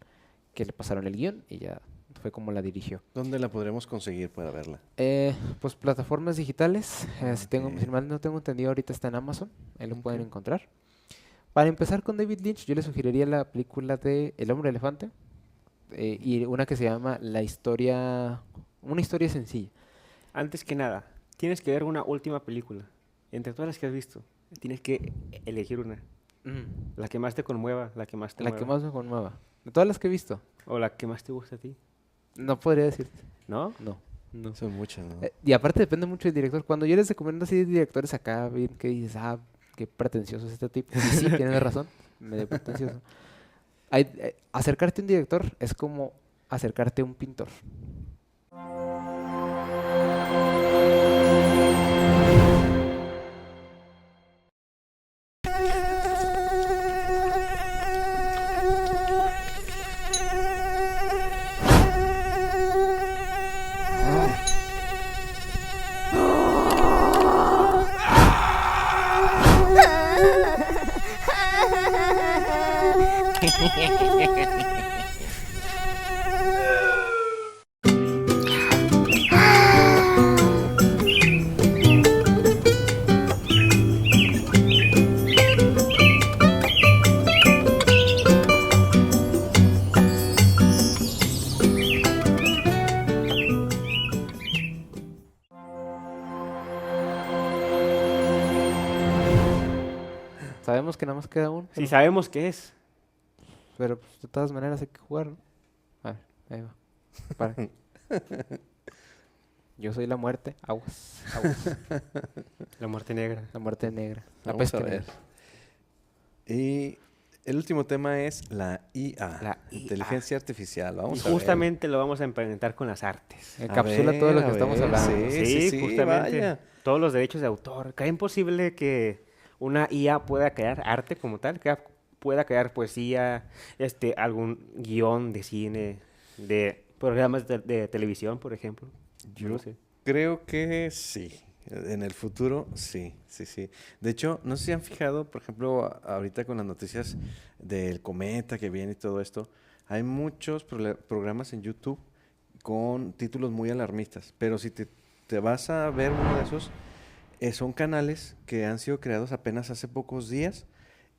que le pasaron el guión y ya fue como la dirigió. ¿Dónde la podremos conseguir para verla? Pues plataformas digitales, si Ok, mal no tengo entendido, ahorita está en Amazon, ahí lo ok. pueden encontrar. Para empezar con David Lynch, yo le sugeriría la película de El hombre elefante y una que se llama una historia sencilla. Antes que nada, tienes que ver una última película. Entre todas las que has visto, tienes que elegir una. Mm, La que más te conmueva, la que más te La que mueva. más me conmueva. De todas las que he visto, O la que más te gusta a ti. no podría decirte. ¿No? No, no. Son muchas, ¿no? Y aparte depende mucho del director. Cuando yo les recomiendo así directores acá, bien que dices, qué pretencioso es este tipo. Y sí, tienes razón, medio pretencioso. Acercarte a un director es como acercarte a un pintor. Sabemos que nada más queda uno, Si sabemos qué es. pero pues, de todas maneras hay que jugar, ¿no? A ver, ahí va. Para. Yo soy la muerte, aguas, aguas. La muerte negra. La muerte negra, la Vamos peste a ver. negra. Y el último tema es la IA, La IA. inteligencia artificial. Y Vamos a ver. justamente lo vamos a implementar con las artes. Encapsula todo lo que A estamos ver, hablando. sí, justamente. vaya. Todos los derechos de autor. ¿Creen posible que una IA pueda crear arte como tal? Que pueda crear poesía, algún guión de cine, de programas de televisión, por ejemplo? No lo Yo sé. creo que sí. En el futuro, sí, sí, sí. De hecho, no sé si han fijado, por ejemplo, ahorita con las noticias del cometa que viene y todo esto, hay muchos programas en YouTube con títulos muy alarmistas, pero si te vas a ver uno de esos, son canales que han sido creados apenas hace pocos días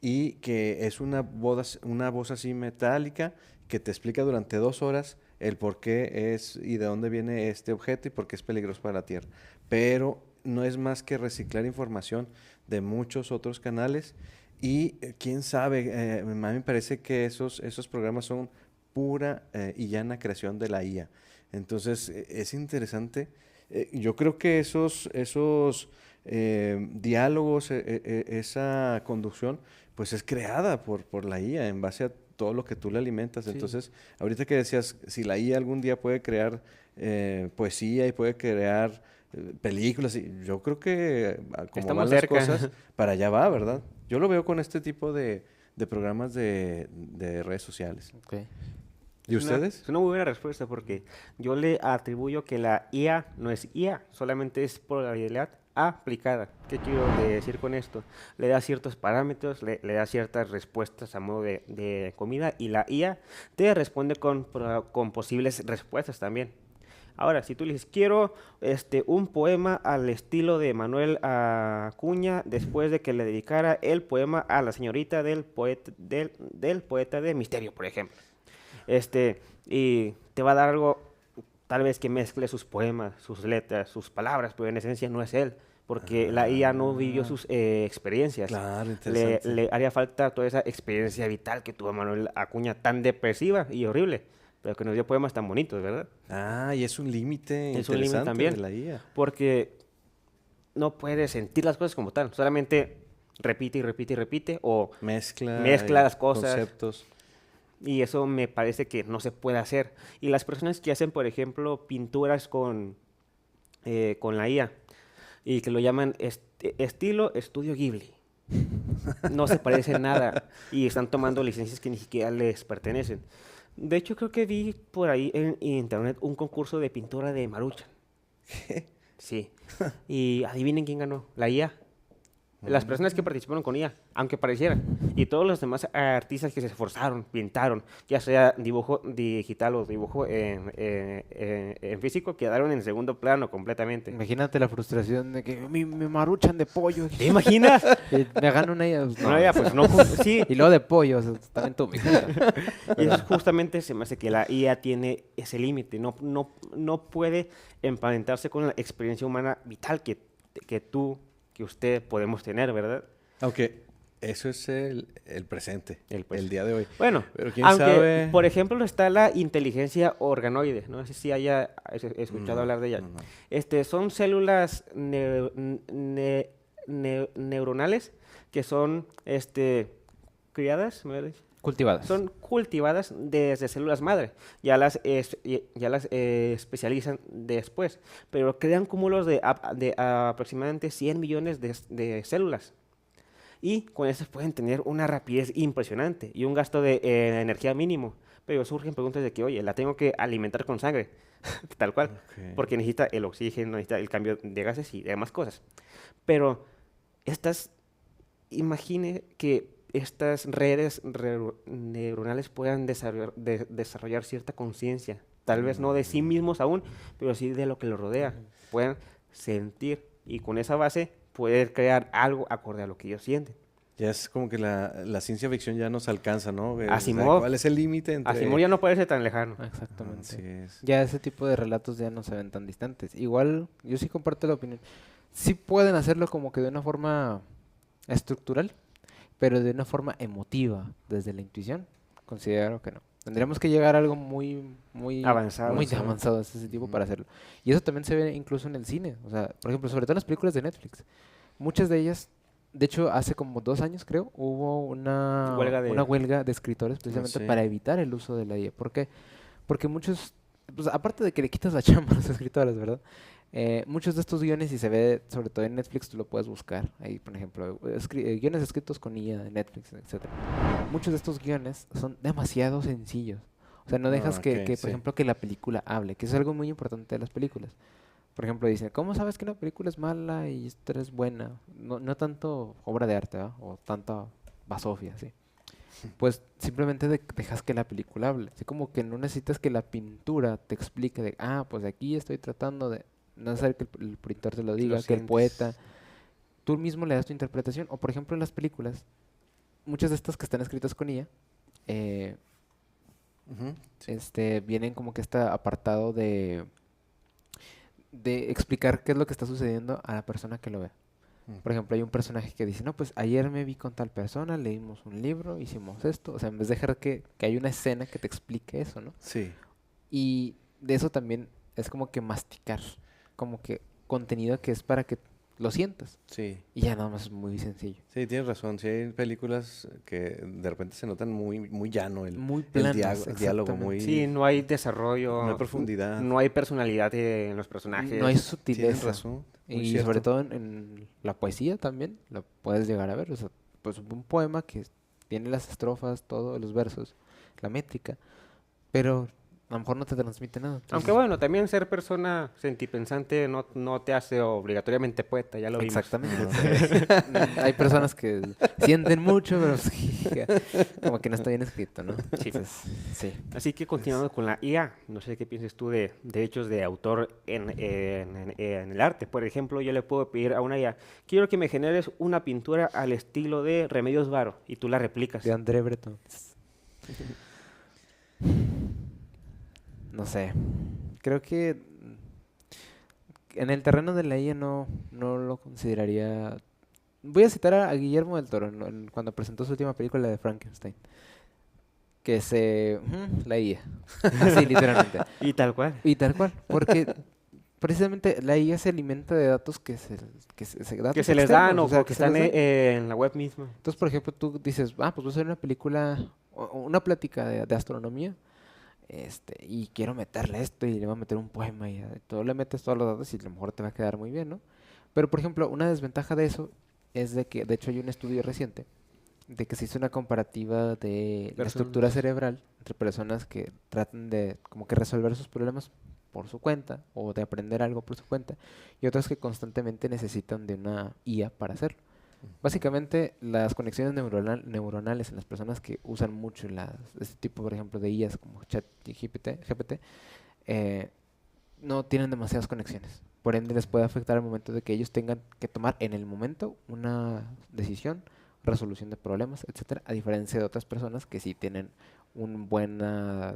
y que es una voz así metálica que te explica durante 2 horas el por qué es y de dónde viene este objeto y por qué es peligroso para la Tierra. Pero no es más que reciclar información de muchos otros canales y quién sabe, a mí me parece que esos programas son pura y llana creación de la IA. Entonces es interesante. Yo creo que esos diálogos, esa conducción, pues es creada por la IA en base a todo lo que tú le alimentas. Sí. Entonces, ahorita que decías, si la IA algún día puede crear poesía y puede crear películas, y yo creo que como Estamos van las cerca. cosas, para allá va, ¿verdad? Yo lo veo con este tipo de programas de redes sociales. Ok. ¿Y ustedes? Es una muy buena respuesta porque yo le atribuyo que la IA no es IA, solamente es probabilidad aplicada. ¿Qué quiero decir con esto? Le da ciertos parámetros, le da ciertas respuestas a modo de comida y la IA te responde con posibles respuestas también. Ahora, si tú le dices, quiero un poema al estilo de Manuel Acuña después de que le dedicara el poema a la señorita del poeta de Misterio, por ejemplo. Y te va a dar algo, tal vez que mezcle sus poemas, sus letras, sus palabras, pero en esencia no es él. porque la IA no vivió sus experiencias. Claro, Le, interesante. le haría falta toda esa experiencia vital que tuvo Manuel Acuña, tan depresiva y horrible, pero que nos dio poemas tan bonitos, ¿verdad? Ah, y es un límite Es un límite interesante de también, la IA. porque no puede sentir las cosas como tal, solamente repite y repite y repite, o mezcla las cosas, conceptos. y eso me parece que no se puede hacer. Y las personas que hacen, por ejemplo, pinturas con la IA, y que lo llaman estilo Estudio Ghibli, no se parece en nada, y están tomando licencias que ni siquiera les pertenecen. De hecho, creo que vi por ahí en internet un concurso de pintura de Maruchan. Sí. Y adivinen quién ganó, la IA. Las personas que participaron con IA, aunque parecieran. Y todos los demás artistas que se esforzaron, pintaron, ya sea dibujo digital o dibujo en físico, quedaron en segundo plano completamente. Imagínate la frustración de que me maruchan de pollo. ¿Te imaginas? Y me gano una IA. No, ya, pues no, sí. Y luego de pollo, o sea, también tú, mi cara. Y eso justamente se me hace que la IA tiene ese límite, no puede emparentarse con la experiencia humana vital que tú, que usted podemos tener, ¿verdad? Aunque eso es el presente, el día de hoy. Bueno, Pero quién aunque, sabe. por ejemplo, está la inteligencia organoide, no sé si haya escuchado No, hablar de ella. no, no. Son células neuronales que son criadas, ¿me había dicho? Cultivadas. Son cultivadas desde células madre, ya las especializan después, pero crean cúmulos de aproximadamente 100 millones de células. Y con estas pueden tener una rapidez impresionante y un gasto de energía mínimo. Pero surgen preguntas de que, oye, la tengo que alimentar con sangre, tal cual, Ok. porque necesita el oxígeno, necesita el cambio de gases y demás cosas. Pero imagine que estas redes neuronales puedan desarrollar cierta conciencia, tal vez no de sí mismos aún, pero sí de lo que los rodea. Puedan sentir y con esa base poder crear algo acorde a lo que ellos sienten. Ya es como que la ciencia ficción ya nos alcanza, ¿no? O sea, Asimov. ¿cuál es el límite entre...? Asimov ya no parece tan lejano. Exactamente. Así es. Ya ese tipo de relatos ya no se ven tan distantes. Igual, yo sí comparto la opinión. Sí pueden hacerlo como que de una forma estructural, pero de una forma emotiva, desde la intuición. Considero que no. Tendríamos que llegar a algo muy Avanzado. muy Avanzado. avanzado de ese tipo para Ujú. hacerlo. Y eso también se ve incluso en el cine. O sea, por ejemplo, sobre todo en las películas de Netflix. Muchas de ellas, de hecho, hace como 2 años, creo, hubo una Huelga huelga de escritores precisamente sí. para evitar el uso de la IA. ¿Por qué? Porque muchos, pues aparte de que le quitas la chamba a los escritores, ¿verdad? Muchos de estos guiones, y se ve sobre todo en Netflix, tú lo puedes buscar. Ahí, por ejemplo, guiones escritos con IA de Netflix, etcétera. Muchos de estos guiones son demasiado sencillos. O sea, no dejas Ah, que, ok, por sí. ejemplo, que la película hable, que es algo muy importante de las películas. Por ejemplo, dicen, ¿cómo sabes que una película es mala y esta es buena? No, no tanto obra de arte, ¿verdad? O tanta basofia, sí. Pues simplemente dejas que la película hable. Así como que no necesitas que la pintura te explique de, pues aquí estoy tratando de, no es necesario que el pintor te lo diga, que el sientes. poeta, tú mismo le das tu interpretación. O por ejemplo en las películas, muchas de estas que están escritas con IA, Ujú, sí. vienen como que este apartado de explicar qué es lo que está sucediendo a la persona que lo ve. Por ejemplo, hay un personaje que dice, no, pues ayer me vi con tal persona, leímos un libro, hicimos esto. O sea, en vez de dejar que haya una escena que te explique eso, ¿no? Sí. Y de eso también es como que masticar, como que contenido que es para que lo sientas. Sí. Y ya nada más es muy sencillo. Sí, tienes razón. Sí, hay películas que de repente se notan muy llano Muy el planas, diálogo, exactamente. muy... Sí, no hay desarrollo, No hay profundidad. no hay personalidad en los personajes. No hay Tienes sutileza. razón. Muy Y cierto. sobre todo en la poesía también lo puedes llegar a ver. O sea, pues un poema que tiene las estrofas, todo, los versos, la métrica, pero a lo mejor no te transmite nada. Aunque Entonces, bueno, también ser persona sentipensante no te hace obligatoriamente poeta, ya lo vimos. exactamente. Hay personas que sienten mucho, pero sí, como que no está bien escrito, ¿no? Sí. Entonces, sí. Así que continuando con la IA, no sé qué piensas tú de derechos de autor en el arte. Por ejemplo, yo le puedo pedir a una IA, quiero que me generes una pintura al estilo de Remedios Varo, y tú la replicas. De André Breton. No sé. Creo que en el terreno de la IA no lo consideraría. Voy a citar a Guillermo del Toro cuando presentó su última película de Frankenstein. Que la IA. Así, literalmente. Y tal cual. Y tal cual. Porque precisamente la IA se alimenta de datos que se datos Que se les dan externos, o, o sea, que se están les dan. en la web misma. Entonces, por ejemplo, tú dices, pues voy a hacer una película, o una plática de astronomía, y quiero meterle esto y le voy a meter un poema y tú le metes todos los datos y a lo mejor te va a quedar muy bien, ¿no? Pero, por ejemplo, una desventaja de eso es de que, de hecho, hay un estudio reciente de que se hizo una comparativa de la estructura cerebral entre personas que tratan de como que resolver sus problemas por su cuenta o de aprender algo por su cuenta y otras que constantemente necesitan de una IA para hacerlo. Básicamente, las conexiones neuronales en las personas que usan mucho este tipo, por ejemplo, de IAs como GPT, no tienen demasiadas conexiones. Por ende, les puede afectar al momento de que ellos tengan que tomar en el momento una decisión, resolución de problemas, etcétera, a diferencia de otras personas que sí tienen un buen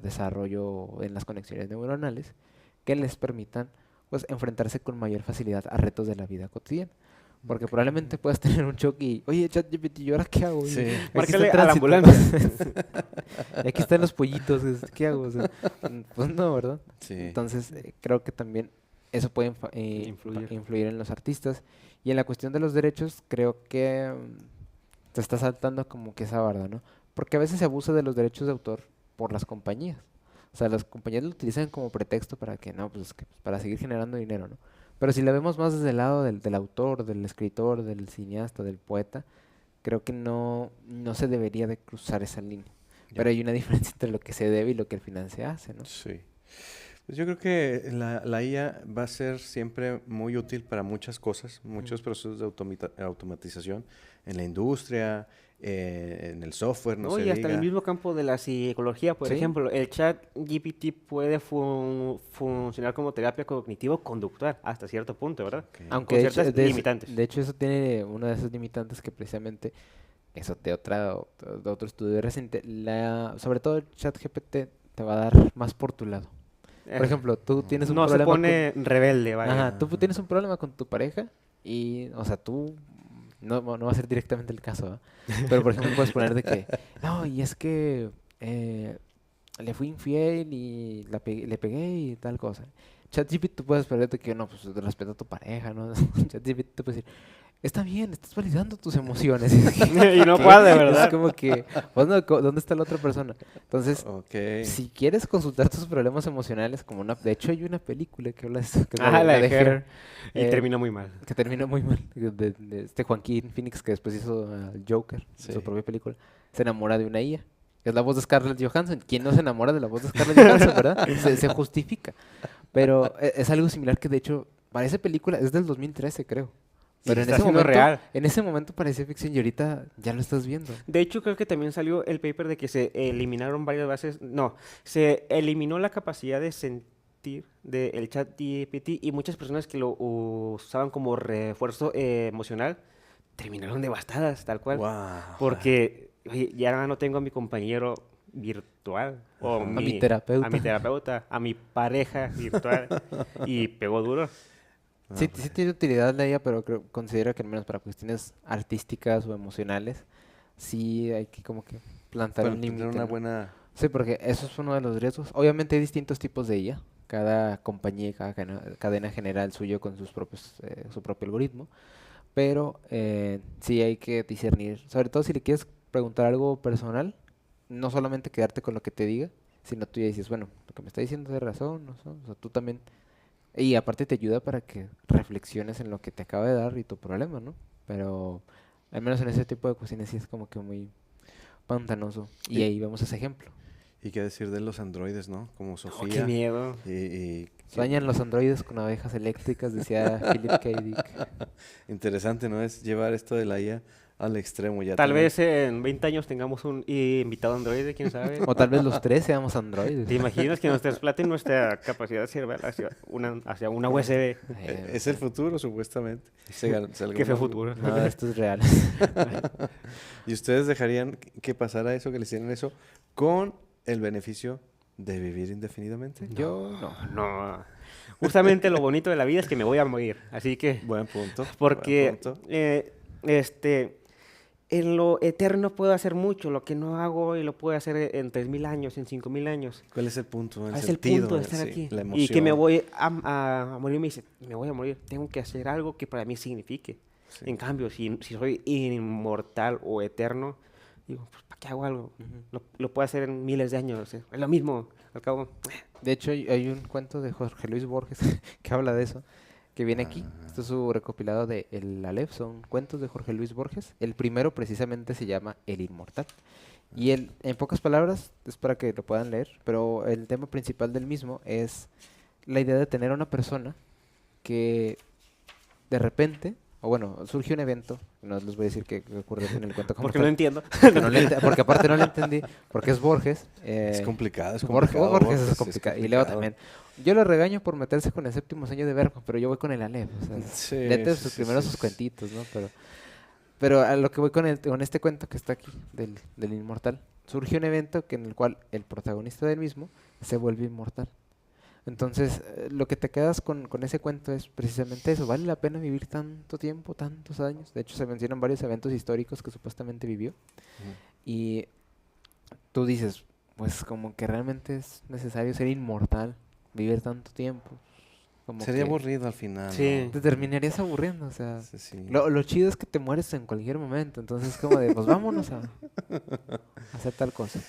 desarrollo en las conexiones neuronales que les permitan pues enfrentarse con mayor facilidad a retos de la vida cotidiana. Porque probablemente puedas tener un choque y, oye, ChatGPT, ¿y ahora qué hago? Sí. Aquí está Márcale el a la tránsito. ambulancia. Y aquí están los pollitos, ¿qué hago? O sea, pues no, ¿verdad? Sí. Entonces, creo que también eso puede influir en los artistas. Y en la cuestión de los derechos, creo que te está saltando como que esa barda, ¿no? Porque a veces se abusa de los derechos de autor por las compañías. O sea, las compañías lo utilizan como pretexto para que, no, pues, para seguir generando dinero, ¿no? Pero si la vemos más desde el lado del autor, del escritor, del cineasta, del poeta, creo que no se debería de cruzar esa línea. Ya. Pero hay una diferencia entre lo que se debe y lo que al final se hace, ¿no? Sí. Pues yo creo que la IA va a ser siempre muy útil para muchas cosas, muchos procesos de automatización en la industria, en el software, no No, se y hasta en el diga. mismo campo de la psicología, por Sí. ejemplo, el chat GPT puede funcionar como terapia cognitivo-conductual hasta cierto punto, ¿verdad? Ok. Aunque Con de hecho, ciertas limitantes. de hecho eso tiene una de esas limitantes que precisamente eso de otro estudio reciente, sobre todo el ChatGPT te va a dar más por tu lado. Por ejemplo, tú tienes un No se problema pone rebelde, vaya. Ajá, tú tienes un problema con tu pareja y, o sea, tú no va a ser directamente el caso, ¿va? Pero por ejemplo puedes poner de que, no, y es que le fui infiel y le pegué y tal cosa. ChatGPT tú puedes poner de que, no, pues respeta a tu pareja, ¿no? ChatGPT te puede decir, está bien, estás validando tus emociones. Y no ¿Qué? cuadra, Es ¿verdad? como que, pues, no, ¿dónde está la otra persona? Entonces, Ok. si quieres consultar tus problemas emocionales, de hecho hay una película que habla de eso, que es Ah, la de Her, Her. Y eh, terminó muy mal. que terminó muy mal, de este Joaquín Phoenix que después hizo al Joker, Sí. su propia película, se enamora de una IA, que es la voz de Scarlett Johansson. ¿Quién no se enamora de la voz de Scarlett Johansson, verdad? Se justifica. Pero es algo similar que de hecho, para esa película es del 2013, creo. Pero está siendo real. en ese momento parecía ficción y ahorita ya lo estás viendo. De hecho, creo que también salió el paper de que se eliminaron varias bases. No, se eliminó la capacidad de sentir del chat GPT y muchas personas que lo usaban como refuerzo emocional terminaron devastadas, tal cual. Wow. Porque oye, ya no tengo a mi compañero virtual o Ajá. A mi terapeuta. a mi terapeuta, a mi pareja virtual y pegó duro. Sí, sí tiene utilidad la IA, pero considero que al menos para cuestiones artísticas o emocionales, sí hay que como que plantar Para un tener límite, una ¿no? buena... Sí, porque eso es uno de los riesgos. Obviamente hay distintos tipos de IA. Cada compañía y cada cadena genera el suyo con su propio algoritmo. Pero sí hay que discernir. Sobre todo si le quieres preguntar algo personal, no solamente quedarte con lo que te diga, sino tú ya dices, bueno, lo que me está diciendo es de razón, ¿no? O sea, tú también. Y aparte te ayuda para que reflexiones en lo que te acaba de dar y tu problema, ¿no? Pero al menos en ese tipo de cuestiones sí es como que muy pantanoso. Y Y- ahí vemos ese ejemplo. Y qué decir de los androides, ¿no? Como Oh, qué Sofía. miedo. Y Sueñan los androides con abejas eléctricas, decía Philip K. Dick. interesante, ¿no? Es llevar esto de la IA al extremo. Ya Tal tener- vez en 20 años tengamos un invitado androide, quién sabe. O tal vez los tres seamos androides. ¿Te imaginas que nos trasplaten nuestra capacidad cerebral hacia una USB? Es el futuro, supuestamente. Qué fue futuro. No, esto es real. ¿Y ustedes dejarían que pasara eso, que le hicieran eso, con el beneficio de vivir indefinidamente? Yo no. No. Justamente lo bonito de la vida es que me voy a morir. Así que, Buen punto. porque buen punto. en lo eterno puedo hacer mucho. Lo que no hago hoy lo puedo hacer en 3.000 años, en 5.000 años. ¿Cuál es el punto? El Es el sentido, punto de estar sí, aquí. la Y que me emoción. voy a morir, me dice, me voy a morir. Tengo que hacer algo que para mí signifique. Sí. En cambio, si soy inmortal o eterno, digo, pues, ¿para qué hago algo? Lo puedo hacer en miles de años. Es lo mismo, al cabo. De hecho, hay un cuento de Jorge Luis Borges que habla de eso, que viene aquí. Esto es su recopilado de El Aleph, son cuentos de Jorge Luis Borges. El primero precisamente se llama El Inmortal. Y en pocas palabras, es para que lo puedan leer, pero el tema principal del mismo es la idea de tener a una persona que de repente, o bueno, surge un evento, no les voy a decir qué ocurre en el cuento como Porque no tal, entiendo. porque aparte no lo entendí, porque es Borges. Es complicado, es Borges, complicado. Borges Borges, es complicado. Y Leo también. Yo lo regaño por meterse con el séptimo sello de Verbo, pero yo voy con el Aleph. O sea, Sí, léete sí, sus sí, primeros sí, sus sí. cuentitos, ¿no? Pero a lo que voy con este cuento que está aquí, del inmortal, surge un evento en el cual el protagonista del mismo se vuelve inmortal. Entonces, lo que te quedas con ese cuento es precisamente eso. ¿Vale la pena vivir tanto tiempo, tantos años? De hecho, se mencionan varios eventos históricos que supuestamente vivió. Ujú. Y tú dices, pues como que realmente es necesario ser inmortal, vivir tanto tiempo. Como Sería que aburrido al final. Sí. ¿no? te terminarías aburriendo, o sea. Sí, sí. Lo chido es que te mueres en cualquier momento, entonces como de, pues vámonos a hacer tal cosa.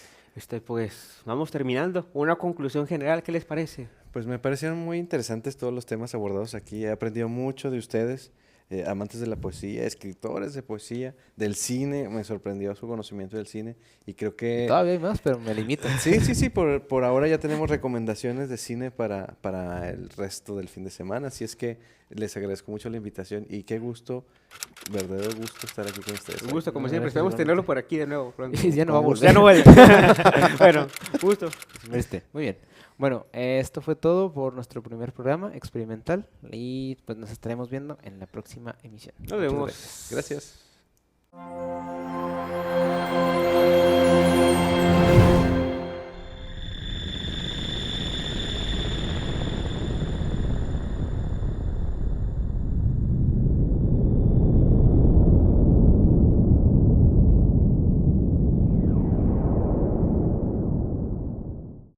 Pues vamos terminando. Una conclusión general, ¿qué les parece? Pues me parecieron muy interesantes todos los temas abordados aquí. He aprendido mucho de ustedes, amantes de la poesía, escritores de poesía, del cine. Me sorprendió su conocimiento del cine y creo Y que... todavía hay más, pero me limito. Sí, sí, sí, por ahora ya tenemos recomendaciones de cine para el resto del fin de semana, así es que les agradezco mucho la invitación y qué gusto, verdadero gusto estar aquí con ustedes. Un hoy. gusto, como No, siempre. gracias, Esperamos tenerlo igualmente. por aquí de nuevo pronto. Y ya no va a Con volver. Ya no vuelve. Bueno, gusto. Muy bien. Bueno, esto fue todo por nuestro primer programa experimental y pues nos estaremos viendo en la próxima emisión. Nos Muchas vemos. gracias. Gracias.